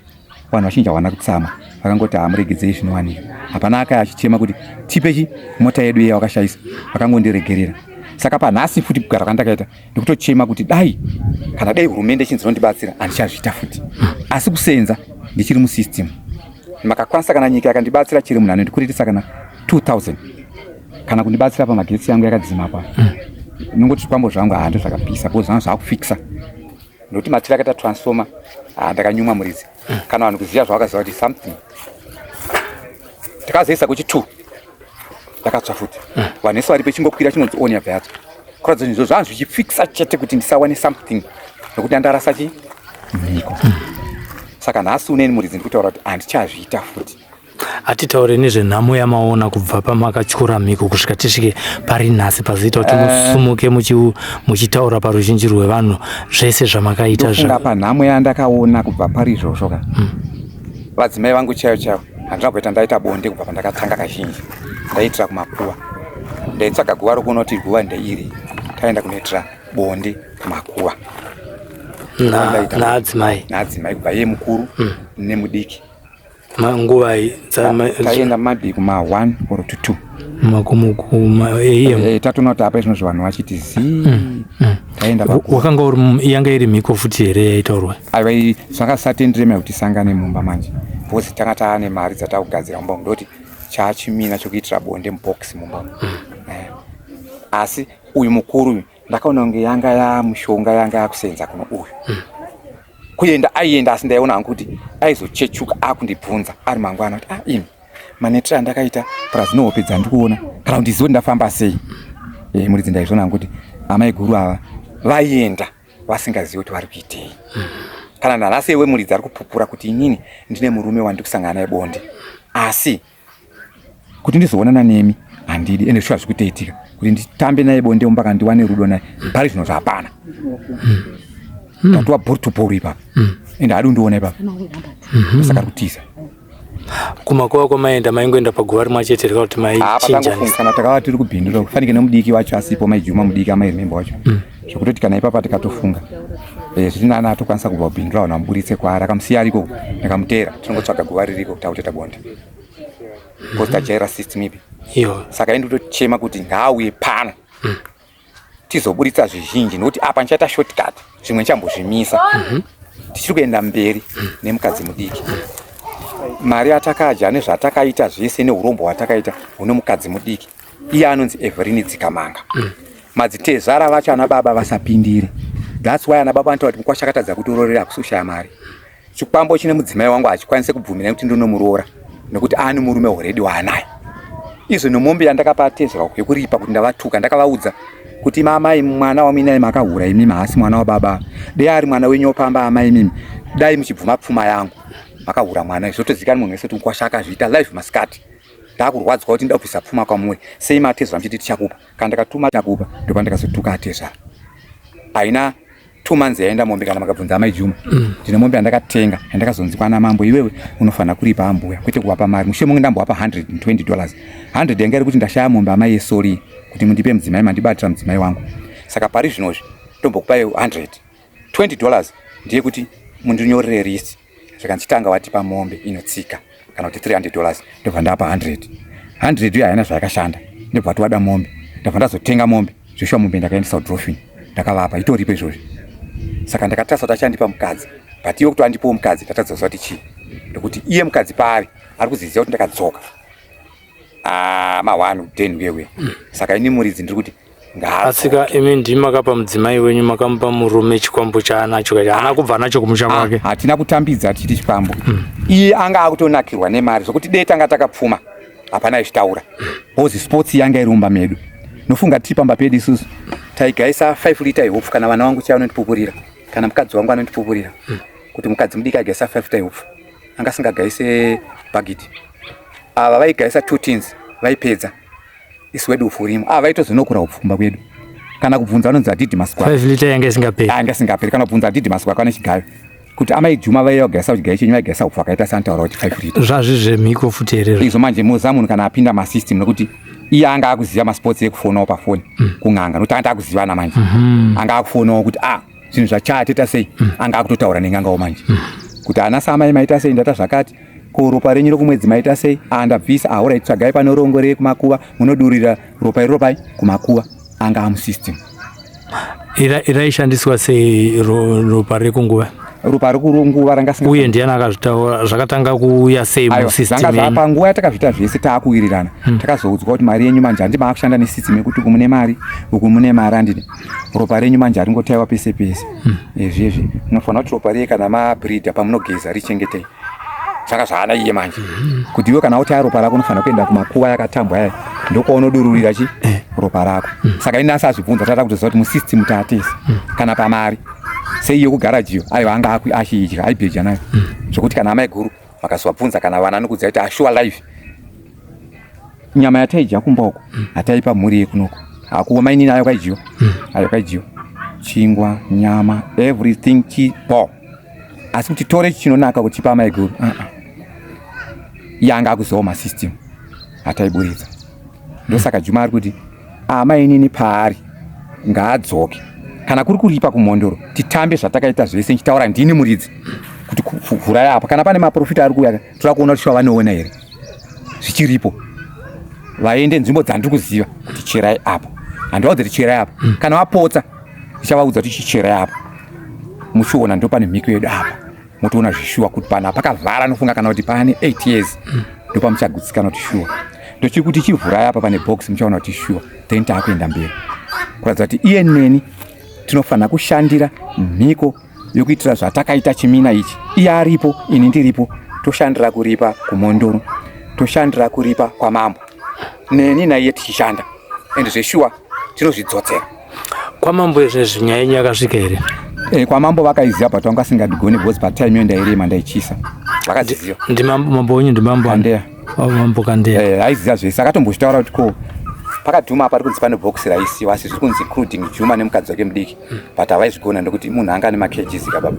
vanhu vazhinji hawana kutsama vakangoti muregedzei zvinowanika. Hapana akaya achichema kuti tipechi mota yedu iya wakashaisa, vakangondiregerera. Saka panhasi futi kugara kwandakaita ndikutochema kuti dai kana dai hurumende chinzondibatsira handichazviita futi, asi kusenza ndichiri musystem. Makakwanisa kana nyika yakandibatsira chiri munhu anondikuritisa kana 2000 kana kundibatsira pamagetsi yangu yakadzima pa ningoti zvikwambo zvangu hando zvakapisa because zvangu zvakufixa ndokuti matiri akaita transformer ndakanyuma muridzi kana vanhu kuziva zvavakaziva kuti something takazoisa kuchi 2 ndakatsva futi vanhu vese vari pechingokwira chinonzi yabva yacho kuratidza izvo zvangu zvichifixa chete kuti ndisawane something nokuti andarasa mhiko. Saka nhasi uneni muridzi ndikutaura kuti handichazviita futi.
Atitaure nezvenhamo yamaona kubva pamakatyura mhiko kusvika tisvike pari nhasi pazoita kuti musumuke muchitaura paruzhinji rwevanhu zvese zvamakaita.
Ndofunga panhamo yandakaona kubva pari izvozvo ka vadzimai vangu chaivo handina kuita ndaita bonde kubva pandakatanga kazhinji. Ndaiitira kumakuva, ndaitsvaga guva rokunoti guva Ndaiitira, taenda kunoitira bonde kumakuva naadzimai kubva iye mukuru nemudiki.
Nguva
taenda mabhiku ma1 or to 2 tatonauta apa izvino zvanhu vachiti zii taenda
wakanga yanga iri mhiko futi here yaitaurwa
aiva zvakasatenderema kuti sangane mumba manje because tanga taane mari dzatakugadzira mumba ndoti chaachimina chokuitira bonde mubox mumba. Asi uyu mukuru uyu ndakaona kunge yanga yamushonga yanga yakusenza kuno uyu kuenda aienda asi ndaiona hangu kuti aizochechuka akundibvunza ari mangwana kuti imi manetira ndakaita prazvinopedza ndikuona kana kuti ndizive kuti ndafamba sei. Muridzi ndaizvona hangu kuti amai guru ava vaienda vasingazivi kuti vari kuitei. Kana nanhasi iwe muridzi ari kupupura kuti inini ndine murume wandiri kusangana naye bonde asi kuti ndizoonana nemi handidi ende zvishwa zvikutoitika kuti nditambe naye bonde mpaka ndiwane rudo naye pari zvino zvapana. Tatuwa bhuru to bhuru ipapa ende hadi undiona ipapa saka kutiza
kumakuva kwamaenda maingoenda paguva rimwe chete kuti maichinjanisa.
Kana takava tiri kubhindura kufanike nemudiki wacho asipo maijuma mudiki amairememba wacho zvokutoti kana ipapa tikatofunga zviri nani atokwanisa kubva kubhindura vanhu vamuburitse kwaari akamusiya ariko ndakamutera tinongotsvaga guva ririko kuti auteta bonde because tajaira system ipi. Saka inditochema kuti ngaauye pano tizoburitsa zvizhinji nokuti apa ndichaita shortcut zvimwe ndichambozvimisa tichiri kuenda mberi nemukadzimudiki. Mari atakadya nezvatakaita zvese neurombo hwatakaita hune mukadzimudiki iye anonzi Everini Dzikamanga. Madzitezara vacho ana baba vasapindire. That's why ana baba anotaura kuti mukwasha akatadza kutororera kusushaya mari. Chikwambo chine mudzimai wangu achikwanise kubvumira kuti ndonomuroora nokuti ani murume already waanaye. Izvo nemombe yandakapatezerwa yekuripa kuti ndavatuka ndakavaudza kuti mamai mwana wamina makahura imi maasi mwana wababa dai ari mwana wenyu opamba amai mimi dai muchibvuma pfuma yangu makahura mwana zvotozikanwa munhu wese kuti mukwasha akazviita live masikati ndakurwadzwa kuti nda kubvisa pfuma kwamuri sei matezera muchiti tichakupa kana ndakatuma chakupa ndopandakazotuka atezera haina 2 months yaenda mombe kana makabvunza amai Juma ndine mombe andakatenga andakazonzikwa na mambo iwewe unofana kuripa ambuya kwete kuwapa mari mushe mungu ndambowapa $120 100 yanga iri kuti ndashaya mombe amai Esori kuti mundipe mudzimai mandibatira mudzimai wangu saka pari zvinozvi tombokupai $120 ndiye kuti mundinyorere risi saka ndichitanga watipa mombe inotsika kana kuti $300 ndobva ndapa 100 iyo haina zvayakashanda ndobva tiwada mombe ndobva ndazotenga mombe zvishwa mombe ndakaendesa kudrofini ndakavapa itoripo izvozvi saka ndakatarisa kuti achandipa mukadzi but iye kuti andipo mukadzi tatadzosa kuti chii ndokuti iye mukadzi pari ari kuziziva kuti ndakadzoka ma1 10 wewe saka ini muridzi ndiri kuti
asika imi ndimakapa mudzimai wenyu makamupa murume chikwambo chaanacho kuti haana kubva nacho kumusha kwake
hatina kutambidza tichiti chikwambo iye anga akutonakirwa nemari zvokuti dei tanga takapfuma hapana ichitaura bozi sports yanga irumba medu nofunga tiri pamba pedu isusu taigaisa 5 lita ihopfu kana vana vangu chaiva anondipupurira kana mukadzi wangu anondipupurira kuti mukadzi mudiki agaisa 5 lita ihopfu anga singagaise bagiti ava vaigaisa 2 tins vaipedza isu wedu ufurimo vaitozvinokura upfumba kwedu kana kubvunza vanonzi adhidhi masikwa
5 lita yanga isingaperi
kana kubvunza adhidhi masikwa kana chigayo kuti amai Juma vaiya kugaisa chigayo chenyu vaigaisa upfu akaita santaura kuti 5 lita
zvazvizvemhiko futi here
izvo manje muza munhu kana apinda masystem nokuti iye anga akuziva masports ekufonawo pafoni kung'anga nokuti anga akuzivana manje anga akufonawo kuti zvinhu zvachateta sei anga akutotaura nengangawo manje kuti ana samai maita sei ndata zvakati ko ropa renyu rokumwedzi maita sei ndabvisa ahora itsvagai pano rongore kumakuva munodurira ropa iropai kumakuva anga amusystem
iraishandiswa sei ropa rekunguva
ropa rekunguva ranga singa
uye ndiani akazvitaura zvakatanga kuuya sei musystem
zvanga panguva yatakazviita zvese taakuwirirana takazoudzwa kuti mari yenyu manje handima akushanda nesystem yekuti uku mune mari uku mune mari handini ropa renyu manje haringotaiwa pese pese izvezvi munofanira kuti ropa riye kana mabreedha pamunogeza richengetei saka zvaana iye manje kuti iwe kana utaya ropa rako unofanira kuenda kumakuva yakatambwa yaya ndokwaunodirurira ropa rako saka ini asazvibvunza tata kutoziva kuti musystem taatesi kana pamari seiyo kugarajiyo aiva anga achidya aibheja nayo zvokuti kana amai guru vakazovabvunza kana vana nokudza kuti ashua life nyama yataidya kumba uko hataipa mhuri yekunoko hakuomainini ayo kaijiwa chingwa nyama everything chipo asi kuti tore chinonaka kuchipa amai guru yanga akuzowa masystem hataiburitsa ndosaka Juma ari kuti amainini paari ngaadzoke kana kuri kuripa kumhondoro titambe zvatakaita zvese nchitaura ndini muridzi kuti kuvhurai apa kana pane maprofita ari kuuya toda kuona kuti vanoona here zvichiripo vaende nzvimbo dzandiri kuziva kuti cherai apa handivaudza kuti cherai apa kana vapotsa tichavaudza kuti chicherai apa muchiona ndo pane mhiko yedu apa motoona zvishuwa kuti pana pakavhara nofunga kana kuti pane 8 years ndo pamuchagutsikana kuti shuwa ndochiri kuti chivhurai apa pane box muchaona kuti shuwa then taakuenda mberi kuratidza kuti iye neni tinofanira kushandira mhiko yokuitira zvatakaita chimina ichi iye aripo ini ndiripo toshandira kuripa kumondoro toshandira kuripa kwamambo neni naiye tichishanda ende zveshuwa tinozvidzodzera
kwamambo izvezvi nyaya yenyu yakasvika here
kwamambo vakaiziva but vanga singadigoni because patime iyo ndairema ndaichisa vakadziziva
mambo wenyu ndimambo
Kandeya
mambo Kandeya
aiziva zvese akatombozvitaura kuti ko pakadhuma apa ari kunzi pane bhokisi raisiwa asi zviri kunzi including Juma nemukadzi wake mudiki but havaizvigona nokuti munhu anga ane makgs kababa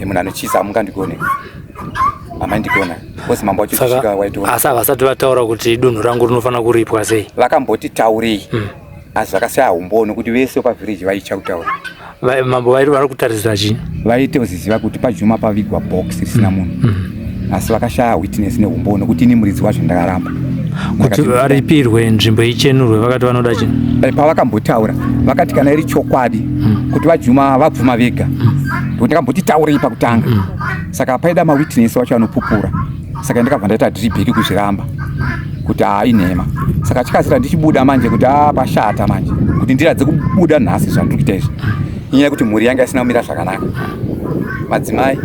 munhu anochisa hamungandigone hamandigona because mambo wachosvika waitoona
asi havasati vataura kuti dunhu rangu rinofanira kuripwa sei
vakamboti taurei asi vakasaya umbo nokuti vese pavhiriji vaicha kutaura
mambo vari kutarisira chii
vaitoziziva kuti paJuma pavigwa box risina munhu asi vakashaya witness neumbo nokuti ini muridzi wazvo ndakaramba
kuti varipirwe nzvimbo ichenurwe vakati vanoda chini
pavakambotaura vakati kana iri chokwadi kuti vaJuma vabvuma vega ndokuti ndakamboti taurei pakutanga saka paida mawitness wacho anopupura saka ndakabva ndaita dribheki kuzviramba kuti inhema saka chikasira ndichibuda manje kuti pashata manje kuti ndiradze kubuda nhasi zvandiri kuita izvi inyaya yekuti mhuri yanga isina kumira zvakanaka madzimai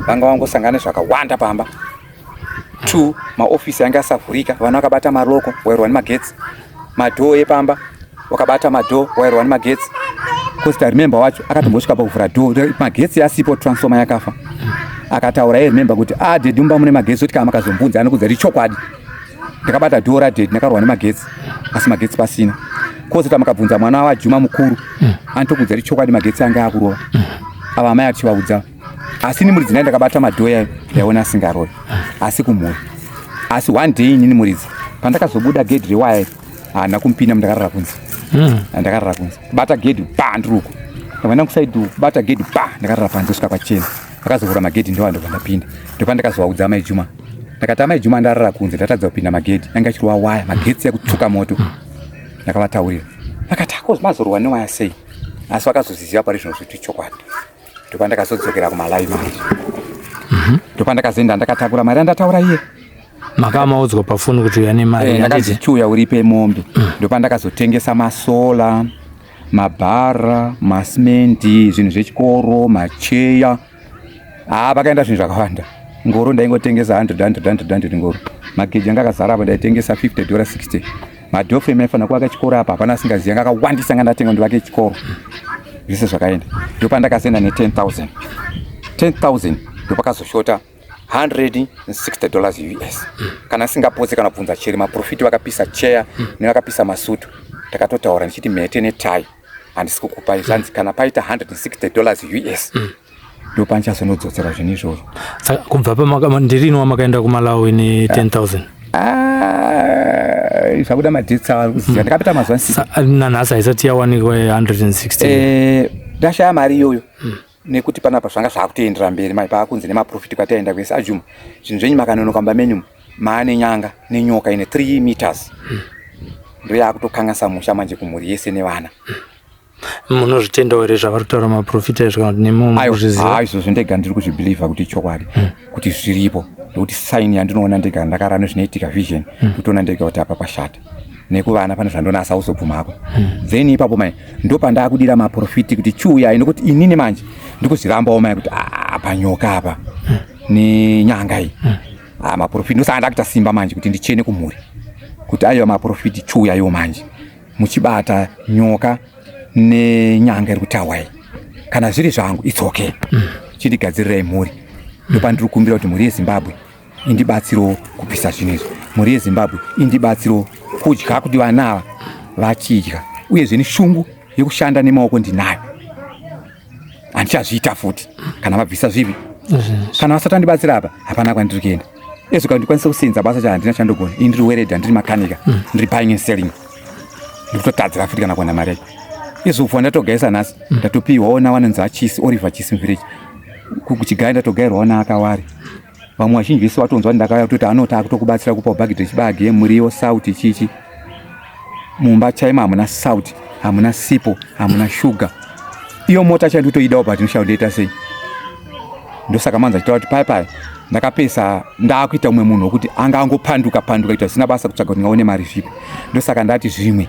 vanga vangosangana zvakawanda pamba 2 maofisi anga asavhurika vana vakabata maroko wairwa nemagetsi madhoo epamba wakabata madhoo wairwa nemagetsi kosita remember wacho akatombosvika pakuvhura dhoo magetsi asipo transformer yakafa akataura remember kuti dhedhi mumba mune magetsi kuti kana makazombunza anokudza richokwadi ndakabata dhoo radhedhi ndakarwa nemagetsi asi magetsi pasina kozota makabvunza mwana wa Juma mukuru anotokudza chokwadi magetsi anga akurova ava mai achivaudza asi nimuridzi naye ndakabata madhoya yaona asingarori asi kumhuri asi one day inini muridzi pandakazobuda gedhi rewaya hana kumpinda mundakarara kunze ndakarara kunze bata gedhi pa ndiruko ndavana kusaidi bata gedhi pa ndakarara panze kusvika kwachena ndakazovhura magedhi ndowando pandapinda ndopandakazovaudza mai Juma ndakati mai Juma ndarara kunze ndatadza kupinda magedhi anga achirova waya magetsi ekutsvuka moto ndakavataurira vakati akozi mazorwa newaya sei asi vakazoziziva pari zvino zviti chokwadi ndopandakazodzokera kumalaivi manje ndopandakazoenda ndakatakura mari andataura iye
makamaudzwa pafoni kuti uya nemari
ndakazichiuya uripe mombe ndopandakazotengesa masola mabhara masimendi zvinhu zvechikoro macheya vakaenda zvinhu zvakawanda ngoro ndaingotengesa 100 ngoro mageji anga akazara apa ndaitengesa $50 $60 madhofemu aifana kuvaka chikoro apa hapana asingaziva anga akawandisa anga ndatenga ndivake chikoro zvese zvakaenda ndopandakazoenda ne$10,000 ndopakazoshota $160 US kana singapotse kana kubvunza cheri maprofiti vakapisa cheya nevakapisa masutu takatotaura ndichiti mhete netai handisi kukupai zvanzi kana paita $160 US ndopandichazonodzosera zvinhu izvozvo
saka kubva ndirino wamakaenda kumalawi ne$10,000
zvakuda madhetsi ava kuziva ndakapita mazuva 6
nanhasi haisati yawanikwa 160
ndashaya mari iyoyo nekuti panapa zvanga zvakutoendera mberi mai paakunze nemaprofiti kwataenda kwese aJuma zvinhu zvenyu makanonoka mumba menyu maane nyanga nenyoka ine 3 meters ndo yaakutokangasa musha manje kumhuri yese nevana
munozvitenda here zvavari kutaura maprofita ezvo kana kuti nemuzviziva
izvozvo ndega ndiri kuzvibhilivha kuti chokwadi kuti zviripo nekuti saini yandinoona ndega ndakarara nezvinoitika vision kutoona ndega kuti apa pashata nekuvana pane zvandonasa uzobvumako then ipapo mai ndopandakudira maprofiti kuti chiuya nekuti inini manje ndikuzvirambawo mai kuti panyoka apa nenyanga iyi maprofiti ndosaka ndakuita simba manje kuti ndichene kumhuri kuti aiwa maprofiti chiuyayo manje muchibata nyoka nenyanga iri kutaurwa iyi kana zviri zvangu it's okay chindigadzirirai mhuri ndopandiri kukumbira kuti mhuri yeZimbabwe indibatsirewo kupisa zvinhu izvi mhuri yeZimbabwe indibatsirewo kudya kuti vana ava vachidya uyezve neshungu yekushanda nemaoko ndinayo handichazviita futi kana vabvisa zvivi kana vasati vandibatsira apa hapana kwandiri kuenda ezvo kana ndikwanisa kusenza basa chahandina chandogona indiri weredha ndiri makanika ndiri buying and selling ndikutotadzira futi kana kuwana mari yacho izvupfa ndatogaisa nhasi ndatopiwawo navanonzi achisi Oliver Chisi Village kuchigaya ndatogayirwawo naakawari vamwe vazhinji vese vatonzwa ndakauya kutoti anoti akutokubatsira kupa bhagidhi chibage muriwo sauti chichi mumba chaimo hamuna sauti hamuna sipo hamuna shuga iyo mota chanditoidawo but ndoshandoita sei ndosaka manza chitaura kuti pai ndakapesa ndakuita umwe munhu wekuti anga angopanduka kuita zvisina basa kutsvaga kuti ngaone mari zvipi ndosaka ndati zvimwe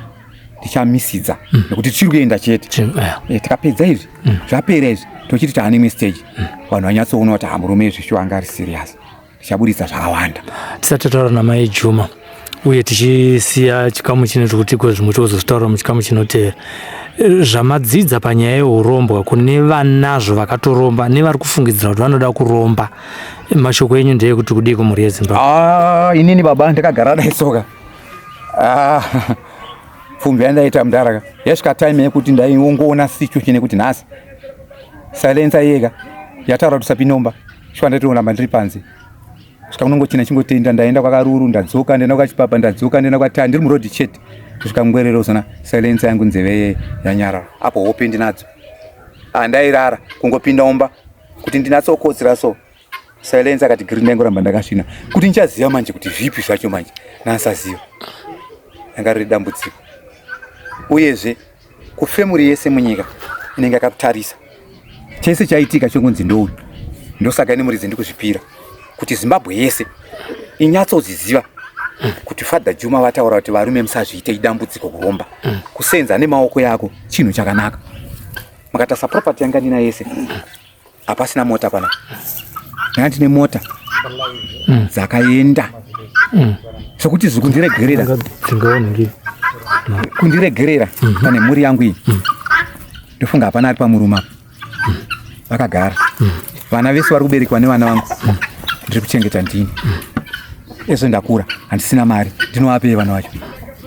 ndichamisidza nekuti tichiri kuenda chete tikapedza izvi zvapera izvi tochiti taane imwe stage vanhu vanyatsoona kuti murume izvi anga ari serious tichaburitsa zvakawanda
tisati taura namai Juma uye tichisiya chikamu chinoti kuti zvimwe tozotaura muchikamu chinotevera zvamadzidza panyaya yeurombwa kune vanazvo vakatoromba nevari kufungidzira kuti vanoda kuromba mashoko enyu ndeyekuti kudii kumhuri yeZimbabwe
inini baba ndakagara dai tsoka pfumbi yandaita mudaraka yasvika time yekuti ndaiongoona situation yekuti nhasi silencer yega yataura kuti sapinomba shwa ndatoona ndiri panze svika unongochina chingotenda ndaenda kwakaruru ndadzoka ndaenda kwachipapa ndadzoka ndaenda kwatani ndiri murodi chete kusvika mungwerero zona silencer yangu nzeve yanyarara apo hope ndinadzo ndairara kungopinda umba kuti ndinatsokotsira so silencer akati giri ndaingoramba ndakasvina kuti ndichaziva manje kuti vipi zvacho manje nasaziva anga riri dambudziko uyezve kufemuri yese munyika inenge yakatarisa chese chaitika chongonzi ndouyu ndosaka nemuridzi ndikuzvipira kuti Zimbabwe yese inyatsodziziva kuti Father Juma vataura kuti varume musazviite idambudziko kuromba kusenza nemaoko yako chinhu chakanaka makatasa property yanga ndina yese hapasina mota pana ndanga ndine mota dzakaenda sokuti zikundiregerera kundiregerera pane mhuri yangu iyi ndofunga hapana ari pamurume apa vakagara vana vese vari kuberekwa nevana vangu ndiri kuchengeta ndini ezvo ndakura handisina mari ndinovapei vana vacho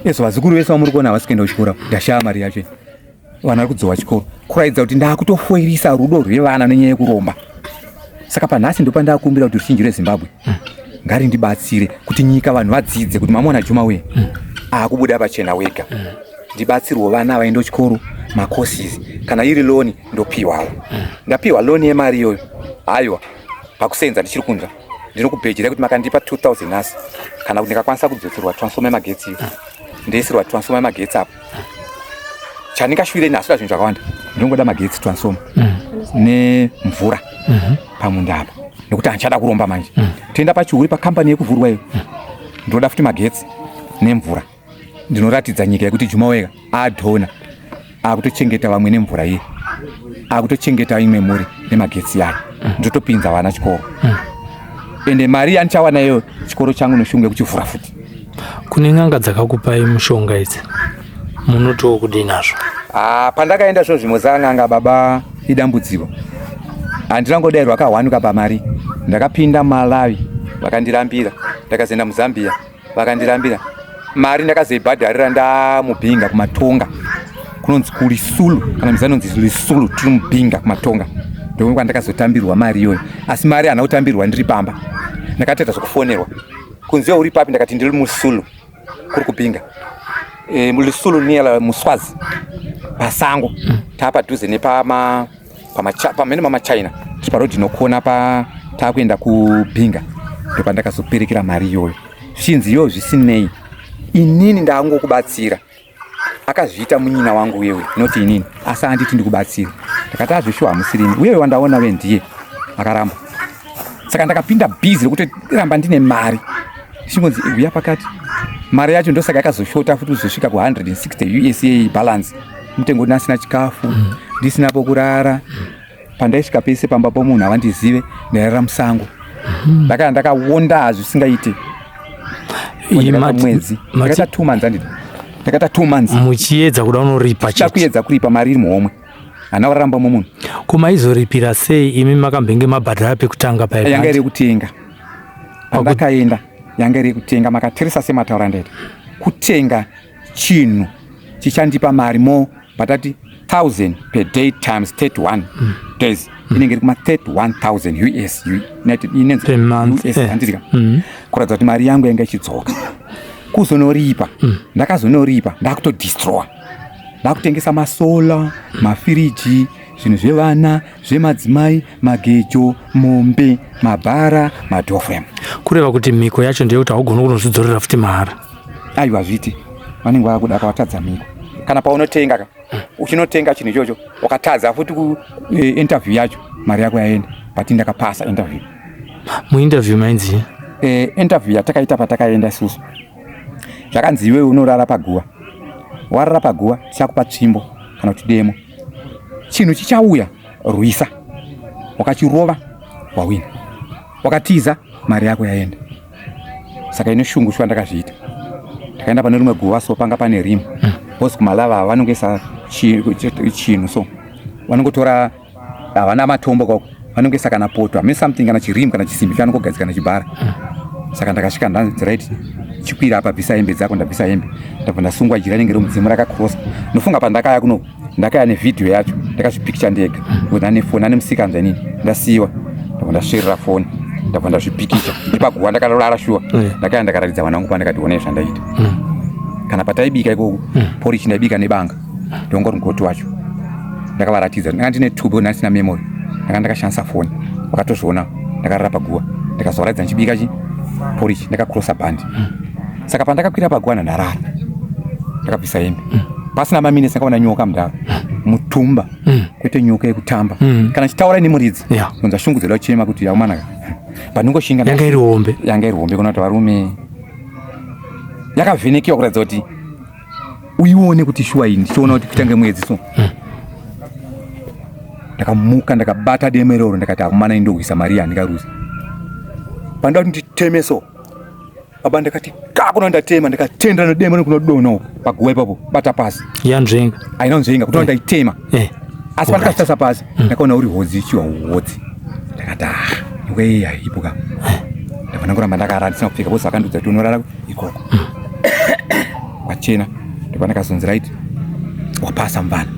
Yeso vazukuru vese vamuri kuona havasi kuenda kuchikora ndashaya mari yacho. Vana vari kudzowa chikoro kuraidza kuti ndakutofoirisa rudo rwevana nenyaya yekuromba. Saka panhasi ndo pandakumbira kuti ruzhinji rweZimbabwe ngarindibatsire kuti nyika vanhu vadzidze kuti mamona Juma we akubuda pachena wega. Ndibatsirwe vana vaende kuchikoro macourses kana iri loan ndopiwawo. Ndapiwa loan yemari iyoyo. Aiwa pakusenza ndichiri kunza ndinokubhejera kuti makandipa 2000 nhasi kana kuti ndikakwanisa kudzoserwa transformer yemagetsi ndeisirwa transformer yemagetsi apo. Chandingashuvire nhasi zvinhu zvakawanda ndinongoda magetsi transformer nemvura pamunda apa nekuti handichada kuromba manje. Toenda pachiuri pakambani yekuvhurwa iyo ndinoda futi magetsi nemvura. Ndinoratidza nyika yekuti Juma wega adhona akutochengeta vamwe nemvura iyi, akutochengeta imwe muri nemagetsi yayo. Ndotopinza vana chikoro ende mari yandichawana iyo chikoro changu noshunge kuchivhura futi.
Kune n'anga dzakakupai mushonga idzi munotiwo kudii nazvo?
Pandakaenda zvo zvimwe zan'anga baba idambudziko. Handirangodai rwakahwanuka pamari. Ndakapinda muMalawi vakandirambira, ndakazoenda muZambia vakandirambira. Mari ndakazoibhadharira ndamubhinga kumatonga kunonzi kulisulu kana mizanonzi lisulu tiri mubhinga kumatonga. Ndomwe kwandakazotambirwa mari iyoyo. Asi mari hana kutambirwa ndiri pamba. Ndakatoita zvokufonerwa kunziwa uri papi ndakati ndiri muSulu kuri kubhinga. Mulisulu niyala muSwazi pasango tapadhuze nepamene mamaChina tiri parodhi inokona takuenda kubhinga. Ndopandakazoperekera mari iyoyo. Zvinzi iyoyo zvisinei inini ndangokubatsira. Akazviita munyina wangu wewe noti inini asi handiti ndikubatsira. Ndakati azvishuwa hamusirimi uyewe wandaona we ndiye akaramba. Saka ndakapinda bhizi rekuti ramba ndine mari. Chingonzi uya pakati mari yacho ndosaka yakazoshota futi kuzosvika ku160 USA balance. Mutengo ndasina chikafu ndisina pokurara. Pandaisvika pese pamba pomunhu havandizive ndairara musango. Ndakawonda zvisingaite. Mwedzi ndakaita 2 months handiti. Ndakaita 2 months
muchiedza kuda unoripa chete.
Kuedza kuripa mari iri muhomwe. Hana kuramba mumunhu.
Kumaizoripira sei imi makambenge mabhadhara pekutanga paipa?
Yanga iri kutenga. Pandakaenda yanga iri kutenga makatirisa semataura ndaita. Kutenga chinhu chichandipa mari mo patati 1000 per day times 31 days. Inenge iri kuma 31,000 US United
per month.
Handizika. Kuratidza kuti mari yangu yanga ichidzoka. Kuzonoripa ndakazonoripa ndakutodestroy. Ndakutengesa masola, mafiriji, zvinhu zvevana, zvemadzimai, magejo, mombe, mabhara, madhoframe. Kureva
kuti miko yacho ndeyekuti haugoni kunozvidzorera futi mahara.
Aiwa zviti vanenge vakuda kavatadza miko. Kana paunotenga uchinotenga chinhu ichocho wakatadza futi interview yacho mari yako yaenda. But ndakapasa interview.
Muinterview mainzi
interview yatakaita patakaenda isusu zvakanzi iwe unorara paguwa. Warara paguwa tichakupa tsvimbo kana kuti demo. Chinhu chichauya rwisa. Wakachirova wawina. Wakatiza mari yako yaenda. Saka ine shungu shwa ndakazviita. Ndakaenda pane rimwe guva so panga pane rimu. Bosi kumalava vanongesa chinhu so. Vanongotora havana matombo kwako. Vanongesa kana poto. Hamene something kana chirimu kana chisimbi chanongogadzika kana chibhara. Saka ndakasvika ndanzi right. Chikwira apa bvisa hembe dzako ndabvisa hembe. Ndabva ndasungwa jira rinenge romudzimu rakacross. Nofunga pandakaya kuno ndakaya nevidhiyo yacho ndakazvipikicha ndega. Kuti ane foni ane musikanzwa inini ndasiyiwa. Ndabva ndasherera foni. Ndabva ndazvipikicha. Ndipaguwa ndakarara shuwa. Ndakaya ndakaratidza vana vangu pandakati zvandaita. Kana pataibika ikoko porichi ndaibika nebanga. Ndongori mugoti wacho. Ndakavaratidza ndanga ndine tubo ndasina memory. Ndakashandisa foni. Vakatozviona ndakarara paguwa. Ndakazoratidza ndichibika porichi ndakacrossa band. Saka pandakakwira pagwana ndarara. Ndakabvisa hembe. Pasina maminesi ndakaona nyoka mudaro. Mutumba. Kwete nyoka yekutamba. Kana chitaura nemuridzi. Kunza shungu dzeda kuchema kuti yaumana. Panongoshinga
yanga iri hombe.
Yanga iri hombe kuna kuti varume. Yakavhenekiwa kuratidza kuti uione kuti shuwa iyi ndichiona kuti kutange mwedzi so. Ndakamuka ndakabata demeroro ndakati akumana indokuisa Maria ndikaruza. Pandati nditeme so. Baba ndakati kakuna ndatema ndakatenda nodema nokunodona paguwa ipapo bata pasi.
Yanzvenga.
Aina nzvenga kuti ndaitema. Asi pandakasasa pasi ndakaona uri hodzi chiwa hodzi. Ndakati iwe haipuka. Ndapana kuramba ndakarara ndisina kupfeka bosi akandudza kuti unorara ikoko. kwachena ndakazonzi right wapasa mvana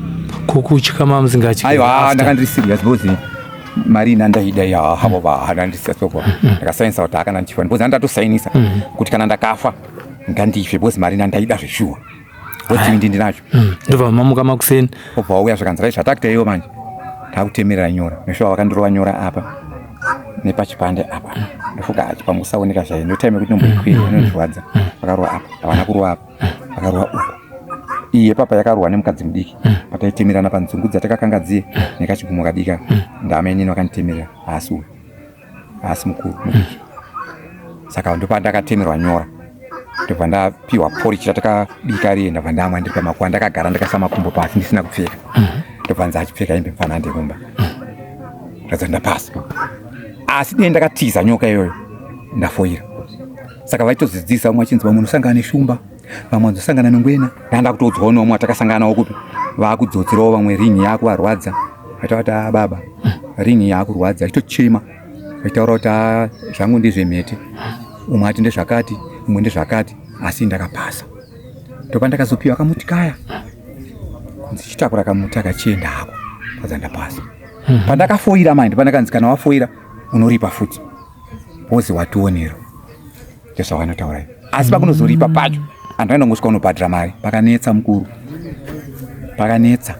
kukuchikama mzingachi
aiwa ndakandiri serious bozi mari nandaida ya havo vahana ndisasoko ndakasainisa kuti akana ndichifana bozi ndatosainisa kuti kana ndakafa ngandife bozi mari nandaida zveshuwa bozi ndinacho
ndobva mamuka makuseni
obva wauya zvakanzi rai zvatakuitaiwo manje takutemerera nyora neshuwa vakandorova nyora apa nepachipande apa ndofuka pamusaoneka zvayo ndotaime kuti nomboikwiri inondizwadza vakarova apa havana kurova apa vakarova uko iye papa yakarohwa nemukadzimudiki pataitemerana panzungu dzatakakanga nekachigumo kadika ndamenini vakanditemerera asi mukuru mudiki saka ndopandakatemerwa nyora ndobva ndapiwa porichi ratakabika riye ndabva ndamwa ndiri pamakuva ndakagara ndakaisa makumbo pasi ndisina kupfeka ndobva nzachipfeka imbe mfana nderumba radza ndapasa asi dei ndakatiza nyoka iyoyo ndafoira saka vaitodzidzisa umwe achinzi vamwe unosangana neshumba vamwe vanzosangana nongwena ndanda kutodzwawo nomwe atakasangana nawo kupi vakudzoserawo vamwe ringi yako varwadza vaitakuti baba ringi yakurwadza itochema vaitaura kuti zvangu ndezvemhete umwe ati ndezvakati umwe ndezvakati asi ndakapasa ndopandakazopiwa kamuti kaya ndichitakura kamuti akachiendako padza ndapasa pandakafoira manje pandakanzi kana wafoira unoripa futi bozi wationero ndezvavanotaura asi pakunozoripa pacho andainongosvika unobhadhira mari pakanetsa mukuru pakanetsa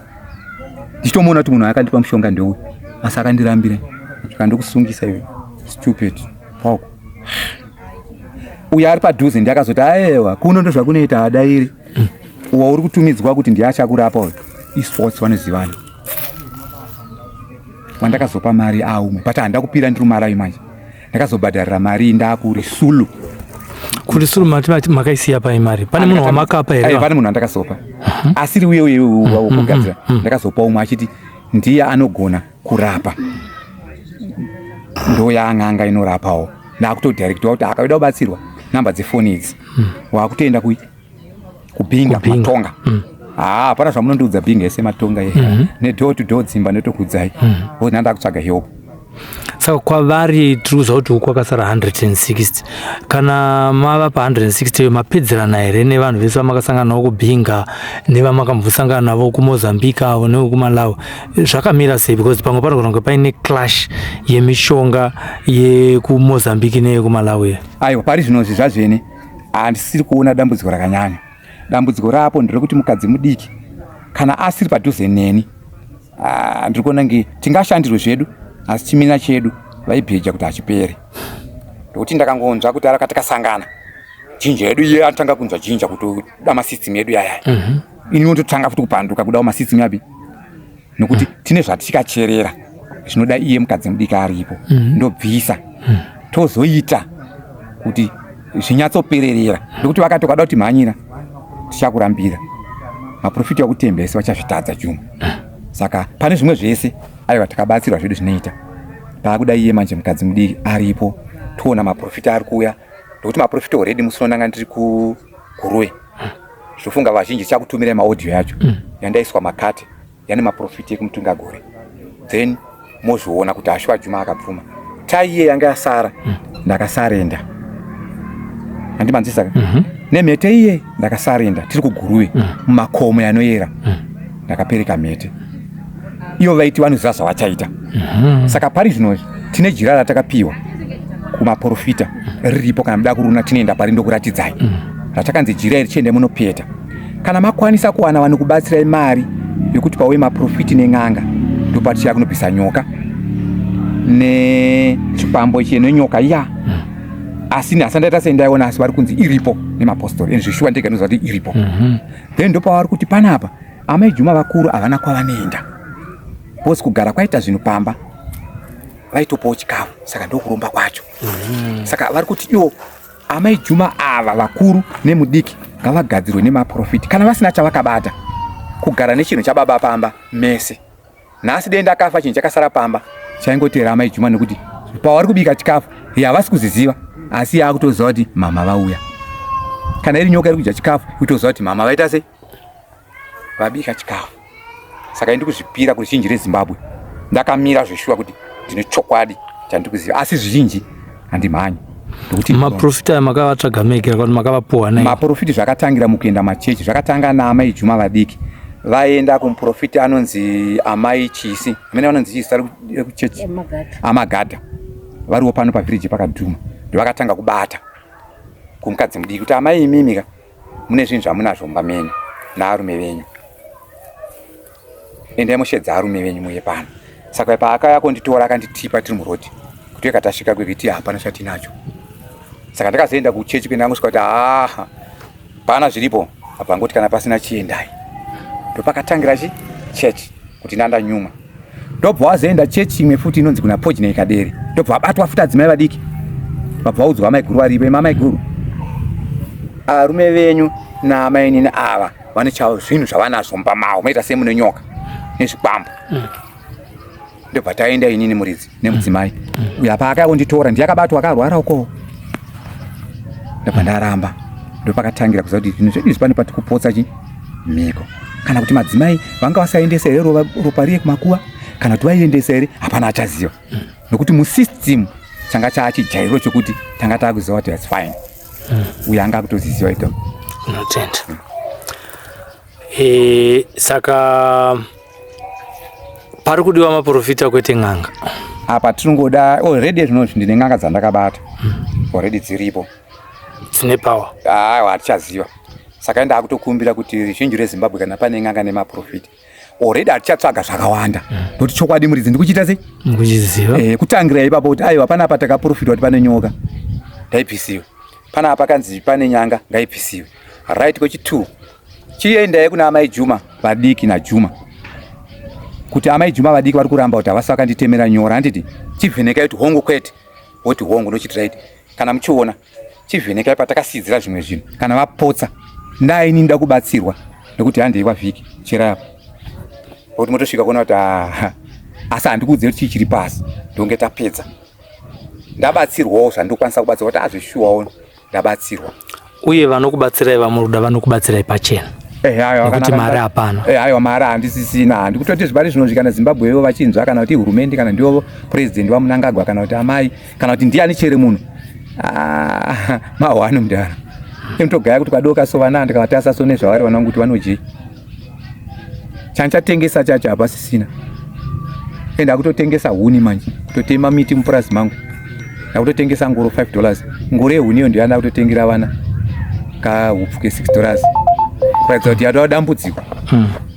ndichitomuona kuti munhu akandipa mushonga ndeuyu asi akandirambira zvakandokusungisa iwe stupid pauko uyo ari padhuze ndiakazoti aewa kuno ndo zvakunoita adairi uwa uri kutumidzwa kuti ndiachakurapa uyu ispots vanozivana wandakazopa mari aumwe but handa kupira ndiri marayo manje ndakazobhadharira mari ndakurisulu
kurisulu makaisiya pai mari pane munhu wamakapa here
pane munhu andakazopa asiri uye wokugadzira ndakazopa umwe achiti ndiye anogona kurapa ndo yaang'anga inorapawo ndakutodirectwa kuti akauda kubatsirwa namba dzefoni idzi wakutoenda kubhinga matonga hapana zvamunondiudza bhinga ese matonga nedoo to doo dzimba ndotokudzai bozi ndandakutsvaga help
saka kwavari tiri kuziva kuti huku kwakasara 160 kana mava pa 160 mapedzerana here nevanhu vese vamakasangana navo kubhinga nevamakambokusangana navo kumozambique avo nevekumalawi zvakamira sei because pamwe panogona kunge paine clash yemishonga yekumozambique neyekumalawi
aiwa pari zvinozvi zvazvene handisiri kuona dambudziko rakanyanya dambudziko rapo nderekuti mukadzimudiki kana asiri padhuze neni ndiri kuona nge tingashandirwe zvedu asi chimina chedu vaibheja kuti hachipere ndokuti ndakangonzva kuti arakatakasangana jinja yedu iye anotanga kunzwa jinja kuti da masistem yedu yayaya inototanga futi kupanduka kudawo masistem yapi nokuti tine zvatichikacherera zvinoda iye mukadzimudiki aripo ndobvisa tozoita kuti zvinyatsopererera ndokuti vakati wakada kuti mhanyira tichakurambira maprofiti akutembesa vachazvitadza Juma saka pane zvimwe zvese aiwa takabatsirwa zvedu zvinoita taakuda iye manje mukadzimudiki aripo toona maprofiti ari kuuya ndokuti maprofiti already musinonanga ndiri kuRuwe zvofunga vazhinji tichakutumirai maaudio yacho yandaiswa makati yane maprofiti ekumutunga gore then mozviona kuti ashwa Juma akapfuma taiye yanga yasara ndakasarenda handimanzisaka nemhete iye ndakasarenda tiri kuGuruwe mumakomo yanoyera ndakapereka mhete ivo vaiti vanoziva zvavachaita saka pari zvinozvi tine jira ratakapiwa kumaprofita riripo kana muda kuruna tinoenda pari ndokuratidzai ratakanzi jira iri chiende munopeta kana makwanisa kuwana vanokubatsirai mari yokuti pauye maprofiti nen'anga ndopatichira kunobvisa nyoka nechipambo chenenyoka iya asi nasandaita sendaiona asi vari kunzi iripo nemapostori eni zvishuwa ndega noziva kuti iripo then ndopavari kuti panapa amai Juma vakuru havana kwavanoenda bosi kugara kwaita zvinhu pamba vaitopawo chikafu saka ndokuromba kwacho saka vari kuti iwo amai Juma ava vakuru nemudiki ngavagadzirwe nemaprofiti kana vasina chavakabata kugara nechinhu chababa pamba mese nhasi denda akafa chinhu chakasara pamba chaingotera amai Juma nekuti pavari kubika chikafu havasi kuziziva asi yakutoziva kuti mama vauya kana iri nyoka iri kudya chikafu kutoziva kuti mama vaita sei vabika chikafu saka indi kuzvipira kuti zhinji reZimbabwe ndakamira zveshuwa kuti ndine chokwadi chandiri kuziva asi zvizhinji handimhanyi Ndokuti
maprofita makavatsvagamekera kuti makavapuwa nei?
Maprofita zvakatangira mukuenda machechi, zvakatanga naamai Juma vadiki. Vaenda kumuprofita anonzi amai Chisi, amene anonzi Chisi ari kuchechi Amagadha. Variwo pano pavhiriji pakadhuma. Ndovakatanga kubata kumukadzimudiki kuti amai imimika mune zvinhu zvamunazvo mumba menyu naarume venyu. Endai mushedza arume venyu muye pano. Saka paakauya kunditora akanditipa tiri muroti kuti tasvika kwekuti hapana chatinacho. Saka ndakazoenda kuchechi kuenda ngosvika kuti pana zviripo apa ngoti kana pasina chiendai. Ndopakatangira chechi kuti ndandanyuma. Ndobva wazoenda chechi imwe futi inonzi kuna Poji neikadere. Ndobva wabatwa futi adzimai vadiki. Babva udzwa amai guru varipo, mamai guru. Arume venyu naamai nini ava vane zvinhu zvavanazvo mumba mavo, maita semune nyoka nezvikwambo. Ndobva taenda inini muridzi nemudzimai. Uya paakauya kunditora ndiyakabatwa akarwara uko. Ndobva ndaramba. Ndopakatangira kuziva kuti zvinhu zvedu izvi pane patikupotsa mhiko. Kana kuti madzimai vanga vasaendesa here ropa riye kumakuva, kana kuti vaiendesa here hapana achaziva. Nokuti musystem changa chaachijairo chokuti tanga taakuziva kuti it's fine. Uya anga akutoziziva ito.
Unotenda. Saka pari kudiwa maprofita kwete n'anga.
Apa tiringoda already zvinozvi ndine n'anga dzandakabata. Already dziripo.
Dzine power.
Hatichaziva. Saka ndakutokumbira kuti ruzhinji reZimbabwe kana pane n'anga nemaprofita already atichatsvaga zvakawanda. Nokuti chokwadi muridzi ndikuchita sei?
Mukuchiziva.
Kutangira ipapo kuti aiwa panapa takaprofita kuti pane nyoka. Ndaibvisiwe. Panapa kanzi pane nyanga ngaibvisiwe. Right kwechi2. Chiendai kuna amai Juma vadiki naJuma. Kuti amai Juma vadiki vari kuramba kuti havasi vakanditemera nyora. Handiti chivhenekai kuti hongu kwete. Woti hongu ndochiti right. Kana muchiona chivhenekai patakasidzira zvimwe zvinhu. Kana vapotsa ndaini nda kubatsirwa nokuti handeiwa vhiki cherapo. Kuti motosvika kuona kuti asi handikuudze kuti chiri pasi ndonge tapedza. Ndabatsirwawo zvandokwanisa kubatsirwa kuti azvishuwawo ndabatsirwa.
Uye vanokubatsirai vamuruda vanokubatsirai pachena. Nokuti mari hapana.
Aiwa mari handisisina. Handikutoti zvipari zvinozvikana Zimbabwe vachinzwa kana kuti hurumende kana ndiwo president waMnangagwa kana kuti amai kana kuti ndiani chere munhu. Mahwano mudara. Mtogaya kuti kadoka sovana ndikavatasa sone zvavari vanangu kuti vanoje. Chanchatengesa chacho hapasisina. Enda kutotengesa huni manje. Kutotema miti mupurazi mangu. Nakutotengesa ngoro $5. Ngoro yehuni ndiyo anda kutotengira vana kahupfu ke$6. Kuratidza kuti yatova dambudziko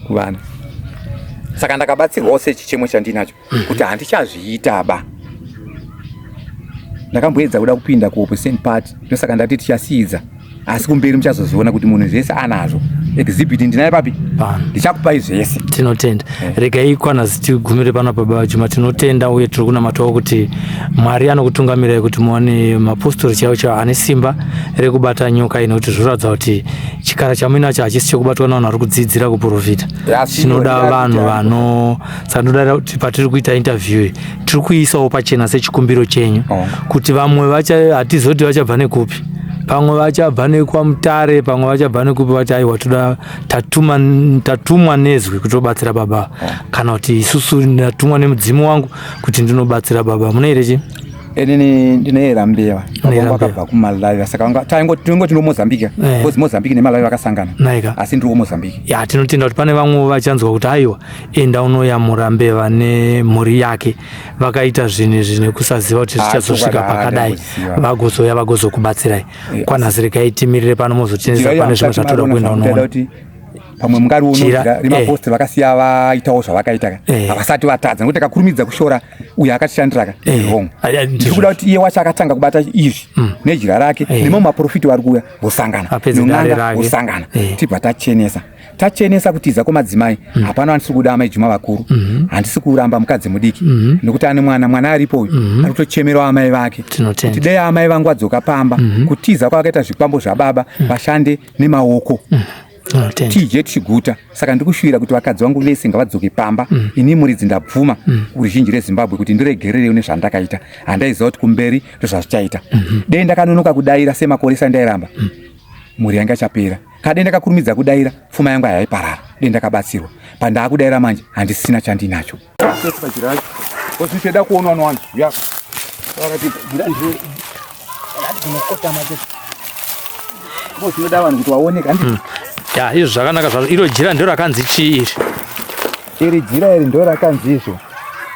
kuvana. Saka ndakabatsirwawo sechichemo chandinacho kuti handichazviita ba. Ndakamboedza kuda kupinda kuopposite party. Ndosaka ndati tichasidza. Asi kumberi muchazoziona kuti munhu zvese anazvo. Exhibit ndinaye papi? Ndichakupai zvese.
Tinotenda. Regai kwanazi tigumire pano baba Juma, tinotenda uye tiri kunamatawo kuti Mwari anokutungamirai kuti muone mapostori chaiwo ane simba rekubata nyoka ino, kuti zvoratidza kuti chikara chamuinacho hachisi chekubatwa navanhu vari kudzidzira kuprofita. Tinoda vanhu sandoda kuti patiri kuita interview tiri kuisawo pachena sechikumbiro chenyu kuti vamwe hatizoti vachabva nekupi. Pamwe vachabva nekwaMutare, pamwe vachabva nekupi vati aiwa toda tatumwa nezwi kutobatsira baba, kana kuti isusu ndatumwa nemudzimu wangu kuti ndinobatsira baba. Munoirechi?
Inini ndinoera mbeva. Vakabva kuMalawi. Saka taingoti Mozambique. Because Mozambique neMalawi vakasangana. Asi ndiri Mozambique.
Ya, tinotenda kuti pane vamwe vachanzwa kuti aiwa enda unoyamura mbeva nemhuri yake vakaita zvinhu kusaziva kuti zvichazosvika pakadai, vagozoya vagozokubatsirai. Kwanhasi regai timirire pano mozotendesa pane zvimwe zvatoda kuenda unoona.
Pamwe mungari unoziva rimaposti vakasiya vaitawo zvavakaita havasati vatadza nokuti akakurumidza kushora uyo akatishandira wrong. Ndikuda kuti iye wacho akatanga kubata izvi nejira rake nemamwe maprofiti vari kuuya vosangana non'anga vosangana tibva tachenesa kutiza kwamadzimai. Hapana handisi kuda amai Juma vakuru, handisi kuramba mukadzimudiki nokuti ane mwana aripo uyu ari kutochemerawo amai vake kuti dei amai vangu vadzoka pamba. Kutiza kwakaita zvikwambo zvababa vashande nemaoko tije tichiguta. Saka ndikushuvira kuti vakadzi vangu vese ngavadzoke pamba. Ini muridzi ndabvuma ruzhinji reZimbabwe kuti ndiregererewo nezvandakaita. Handaiziva kuti kumberi ndozvazvichaita. Dei ndakanonoka kudaira semakore sandairamba mhuri yanga chapera. Kade ndakakurumidza kudaira pfuma yangu hayaiparara. Dei ndakabatsirwa. Pandaakudaira manje handisina chandinacho. Kozvicheda kuonwa nowani. unokota macho. Bosi unoda vanhu kuti waoneka ndi.
Ya, izvo zvakanaka zvazvo. Iro jira ndiro rakanzi chii
iri jira iri ndiro rakanzi izvo.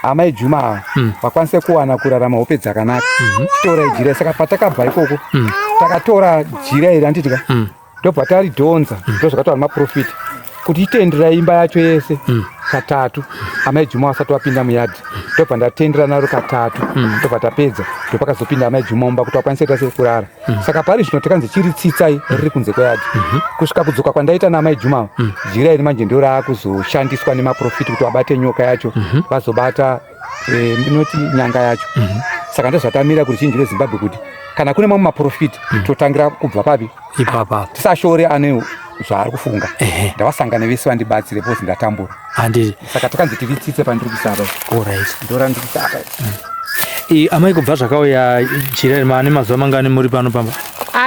Amai Juma vakwanise kuwana kurarama hope dzakanaka. Tora jira saka patakabva ikoko. Takatora jira iri anditika. Ndobva taridhonza. Ndozvakataura maprofita. Kuti itendera imba yacho yese katatu. Amai Juma asati wapinda muyadhi. Ndobva ndatendera naro katatu. Ndobva tapedza. Ndopakazopinda amai Juma mumba kuti wakwanise tase kurara. Saka pari zvino takanzi chiri tsitsai riri kunze kweyadhi. Kusvika kudzoka kwandaita naamai Juma, jira iri manje ndio raakuzoshandiswa nemaprofita kuti wabate nyoka yacho, vazobata inoti nyanga yacho. Saka ndozvatamira kuti chinji reZimbabwe kuti kana kune mamwe maprofita totangira kubva papi
ipapa.
Tisashore ane zvaari kufunga. Ndavasangana vese vandibatsire pozi ndatambura. Saka takanzi tiritsitse pandiri kusapa.
Alright.
Ndora ndiri kusapa.
Amai kubva zvakauya jira mane mazuva mangani muri pano pamba?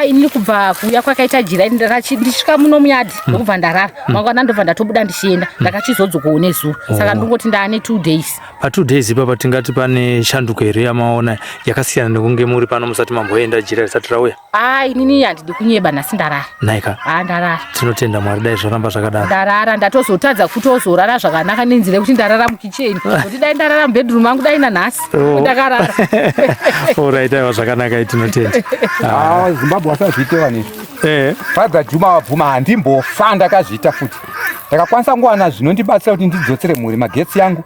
Ini kubva kuuya kwakaita jira ndisvika muno muyadhi ndokubva ndarara. Mangwana ndobva ndatobuda ndichienda. Ndakachizodzokawo nezuva. Saka ndingoti ndaane 2 days.
Pa 2 days ipapa tingati pane shanduko here yamaona yakasiyana nekunge muri pano musati mamboenda jira risati rauya?
Inini handidi kunyeba nhasi ndarara.
Naika.
Ndarara.
Tinotenda Mwari dai zvoramba zvakadaro.
Ndarara ndatozotadza kutozorara zvakanaka nenzira kuti ndarara mukicheni. Kuti dai ndarara mubedroom mangu dai nanhasi. Ndakarara.
Alright, aiwa zvakanaka tinotenda.
Zimbabwe wasazviitewa nezvo. FatherJuma wabvuma handimbofa ndakazviita futi. Ndakakwanisa nguwana zvinondibatsira kuti ndidzotsere mhuri magetsi yangu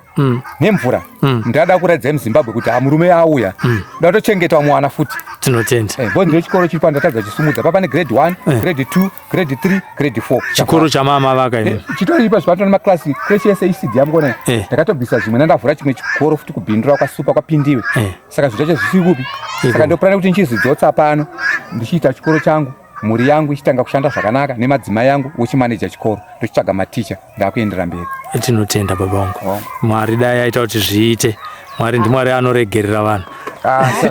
nemvura. Ndada kuratidza muZimbabwe kuti murume auya. Ndatochengeta mwana futi.
Tinotenda.
Bonde chikoro chiri pandatadza chisumudza. Papa grade 1, grade 2, grade 3, grade 4.
Chikoro chamama vaka ine.
Chitori ipa zvato nemaklasi creche yese ECD yamgona. Ndakatobvisa zvimwe ndavhura chimwe chikoro futi kubhindura kwasupa kwapindiwe. Saka zvichacho zvisiri kupi. Saka ndopurana kuti ndichizodzotsa pano ndichiita chikoro changu. Muri yangu ichitanga kushanda zvakanaka nemadzimai yangu uchimaneja chikoro ndochitsvaga maticha ndakuendera mberi.
Tinotenda baba vangu. Mwari dai aita kuti zviite. Mwari ndimwari anoregerera vanhu.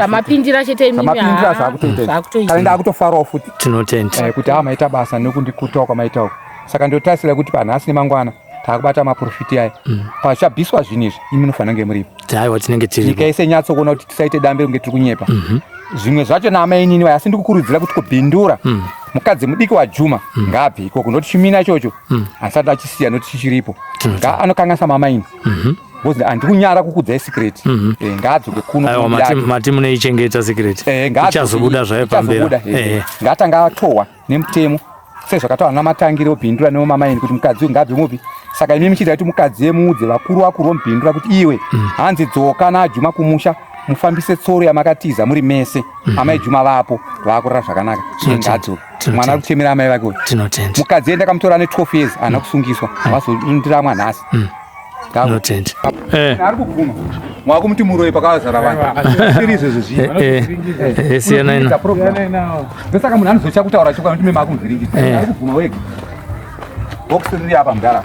Mapindira chete mimi.
Mapindira zvakutoita. Kana ndakutofarawo futi.
Tinotenda.
Kuti maita basa nekundikutawo kwamaitawo. Saka ndotasira kuti panhasi nemangwana takubata maprofiti aya. Pachabviswa zvinizvi imi munofanira kunge muripo.
Haiwa tinenge tiripo.
Nyika yese nyatso kuona kuti tisaite dambe kunge tiri kunyepa. Zvimwe zvacho naamai inini asi ndikukurudzira kuti kubhindura mukadzimudiki waJuma ngabve ikoko noti chimina ichocho asati achisiya noti chichiripo anokanganisa mamaini bozi handikunyara kukudzai secret ngaadzoke kuno.
Aiwa mati muneichengeta secret ichazobuda zvayo pamberi.
Ngatanga atohwa nemutemo sezvakataura namatangiro obhindura nemamamaini kuti mukadzi ngabve mupi. Saka imi muchida kuti mukadzi emudze vakuru vomubhindura kuti iwe hanzi dzoka naJuma kumusha mufambise tsoro yamakatiza muri mese. Amai Juma vapo vakurara zvakanaka. Ngadzoke mwana kuchemera amai vake. Mukadzi enda kamutora ne 12 years ana kusungiswa vazondiramwa nhasi.
Tinotenda.
Ari kuguma mwakumuti muroyi pakazara vanhu siri izvo zvizvi
siyana ina
ndosaka munhu anozocha kutaura chokwadi kuti memakumuvhiringisa ari kuguma wega. Box riri apa mudara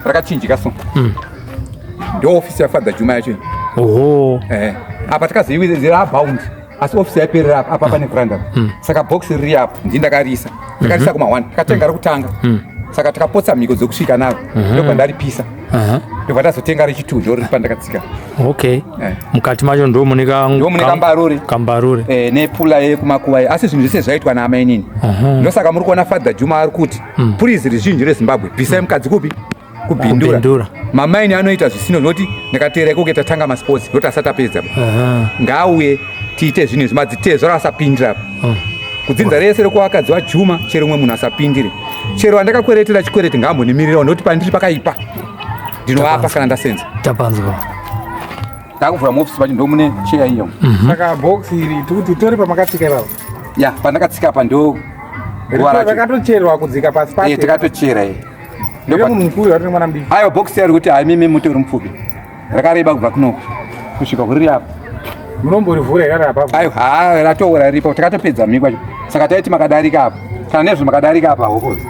rakachinjika so ndo ofisi yaFatherJuma yacho. Apa takazoiwedzera bound asi ofisi yaperera apa pane veranda. Saka box riri apa ndindakarisa takarisa kuma 1 takatenga rekutanga. Saka takapotsa mhiko dzokusvika naro ndobva ndaripisa ndobva tazotenga rechi2 ndo riri pandakatsika.
Mukati macho ndo mune kambarure
nepula yekumakuva asi zvinhu zvese zvaitwa naamai inini. Ndosaka muri kuona FatherJuma ari kuti purizi rizhinji reZimbabwe bvisai mukadzi kupi kubhindura. Mamaini anoita zvisino noti ndakateera ikoke tatanga masports noti asati apedza ngaauye tiite zvinhu izvi madzitezo asapindira kudzinza rese rekuwakadzi waJuma chero umwe munhu asapindire. Chero andakakweretera chikwereti ngambonimirirawo noti pandiri pakaipa ndinovapa kana ndasenza.
Tapanzwa.
Ndakuvhura muofisi pacho ndo mune cheya iyo.
Saka box iri kuti tori pamakatsika ipapo.
Ya pandakatsika pa ndo
rakatocherwa kudzika pasi pasi.
Takatochera
ndo munhu mukuru ari mwana mudiki.
Ayo box yari kuti mimi muti uri mupfupi rakareba kubva kuno kusvika kuri apa
munomborivhura ikari apapo.
Ayo ratoora ripo takatopedza mhiko kwacho. Saka taiti makadarika apa kana nezvo makadarika apa hokoza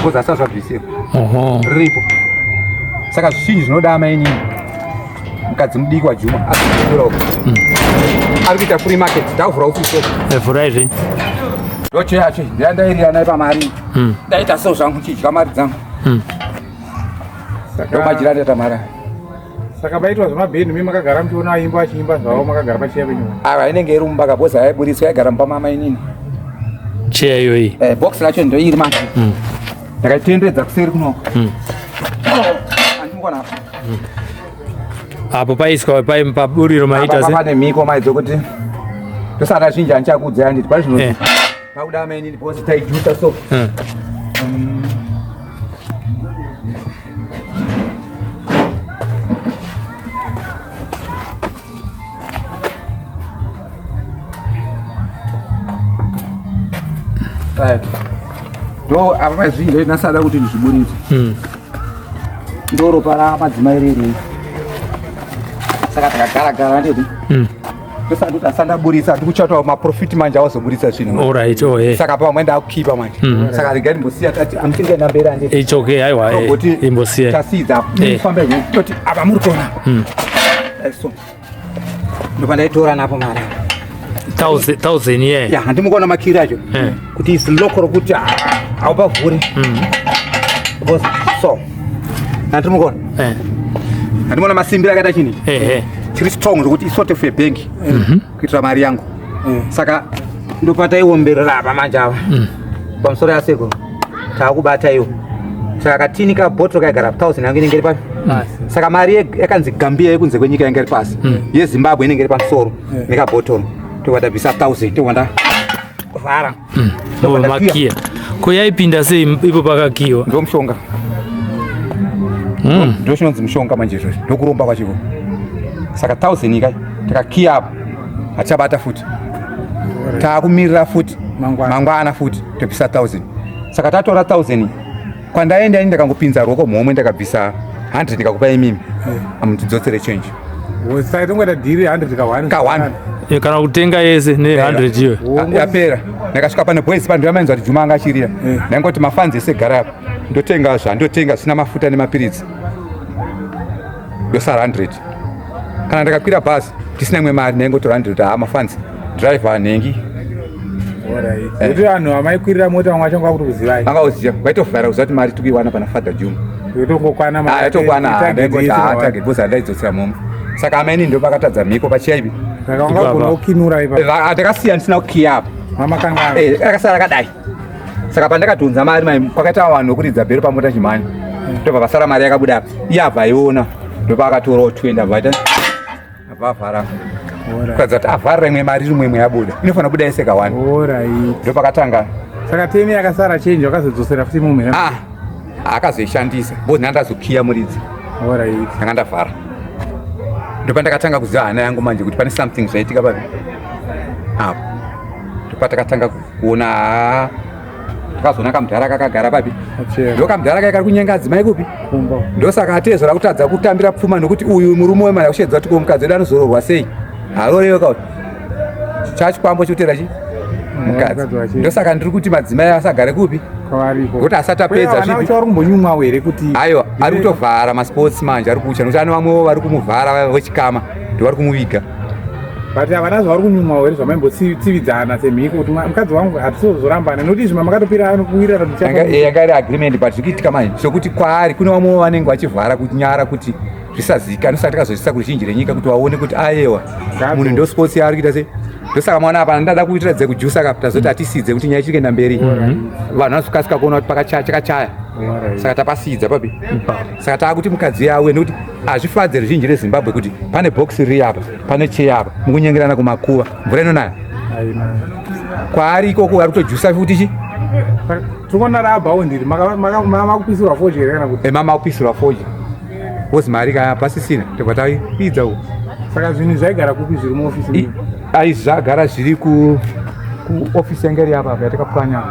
koza asazvabvisira riripo. Saka zvizhinji zvinoda amai inini mukadzimudiki waJuma asiurawo ari kuita free market ndavhura ofisi
vhura izvi
ndocheyacho ndandairira naye pamari ndaita so zvangu chidya mari dzangu ndo majira ndaita mari.
Saka baitwa zvemabheni mimi makagara mchiona aimba achiimba zvawo makagara pacheya penyu.
Ava inenge iri mumba kaboza yaiburiswa yaigara mumba mama inini.
Cheya iyoyi.
Box racho ndio iri manje. Ndakaitendedza kuseri kuno. Andimukona.
Apo paiswa paburiro maita se.
Pane miko maidzo kuti tosara zhinji anchakudza yanditi pari zvino. Pauda ameni bosi taijuta so. Right. Ndo apa zvinhu nasada kuti ndizviburitse. Ndoro para madzimai riri. Saka takagara ndeti. Tosati kuti asanda burisa tikuchatawo maprofit manje awazoburitsa zvinhu.
All right, oh yeah.
Saka pamwe ndakukipa manje. Saka rigari mbosiya tati amtinge nambera ndeti.
It's okay, aiwa imbosiya.
Tasidza famba izvo toti apa muri kona. So. Ndopandaitora napo mara.
1000 yeah.
Ya handimukona makiri acho. Kuti isiloko rokuti aupavhure. Boss so. Handimukona. Handimona masimbira akada chini. Chiri strong rokuti isote fe bank. Kuitira mari yangu. Saka ndopata iomberera apa manje ava. Pamusoro yaseko. Takubata iyo. Saka katini ka bottle kaigara 1000 yangu inenge iri pasi. Saka mari yakanzi Gambia yekunze kwenyika inenge iri pasi. YeZimbabwe inenge iri pamusoro neka bottle. Towada bisa 1000 towanda kuvara
makia koyaipinda sei ipo pakakiwa
ndo mushonga ndo chinonzi mushonga manje izvozvo ndokuromba kwachiko saka 1000 ikai takakiya apo achabata futi taakumirira futi mangwana futi tobvisa 1000 saka tatora 1000 kwandaenda ini ndakangopinza ruoko mhomwe ndakabvisa 100 ndikakupa imimi amutidzosere change
Saka tongweda dhiri 100 ka1
kana kutenga yese ne 100 iyo
yapera ndakasvika pane boys pano ndiyamainzwa kuti Juma anga achirira ndangoti mafanzi ese gara apa ndotenga zvandotenga sina mafuta nemapiritsi ndosara 100 kana ndakakwira bhazi tisina imwe mari ndaingotora 100 mafanzi driver anhengi
kuti vanhu vamaikwirira mota vamwe vachanga kuti kuzivai
vangauziva vaitovhara kuziva kuti mari tikuiwana pana Father Juma
yotongokwana
ndaingoti target bosi handaidzosera mhombe saka amaini ndo pakatadza mhiko pachiyaipi
saka wangagona kukinura ipapo
ndakasiya ndisina kukiya apa
mamakanga
akasara kadai saka pandakatunza mari mai kwakaita vanhu vokuridza bhero pamota chimhanya ndobva pasara mari yakabuda apa iye abva aiona ndopakatorawo 20 abva avhara kuratidza kuti avharira imwe mari rimwe imwe yabuda inofanira kubuda yese ka1 ndopakatanga
saka 10 yakasara chenji wakazodzosera futi mumwe
akazoishandisa bozi ndandazokiya muridzi ndanga ndavhara ndopandakatanga kuziva hana yangu manje kuti pane something zvaitika papi apo ndopatakatanga kuona takazoona kamudhara kakagara papi ndokamudhara kaikari kunyenga adzimai kupi ndosaka atezora kutadza kutambira pfuma nokuti uyu murume wemari akushedza kuti komukadzi wedu anozororwa sei harorewe kauti chachikwambo chotera chi mukadzi ndosaka ndiri kuti madzimai asagare kupi kuti asati apedza
zvipi here kuti
aiwa ari kutovhara masports manje ari kucha nokuti ane vamwewo vari kumuvhara vechikama ndo vari kumuviga
but havana zvavari kunyumwa here zvamaimbotsividzana semhiko kuti mukadzi wangu hatisozorambana nokuti izvi mamakatopira kuwirira
yanga iri agreement but zvikiitika manje sokuti kwaari kune vamwewo vanenge vachivhara kunyara kuti zvisazika nosati takazozvisa kuruzhinji renyika kuti vaone kuti ayewa munhu ndo sports yaari kuita sei ndosaka maona apa ndada kuitira dzekujusa ka tazoti atisidze kuti nyaya ichikuenda mberi vanhu vanozokasika kuona kuti chakachaya saka tapasidza papi saka taakuti mukadzi yawe nekuti hazvifadze ruzhinji reZimbabwe kuti pane box riri apa pane cheya apa mukunyengerana kumakuva mvura inonaya kwaari ikoko ari kutojusa futi chi
tikuona raabhaundiri mamakupisirwa foji here kana kuti
mamakupisirwa foji ozi mari kaya pasisina tobva taipidza uko
saka zvinhu zvaigara kupi zviri muofisi
aizvi zvagara zviri kuofisi yanga iri apa yatakapwanya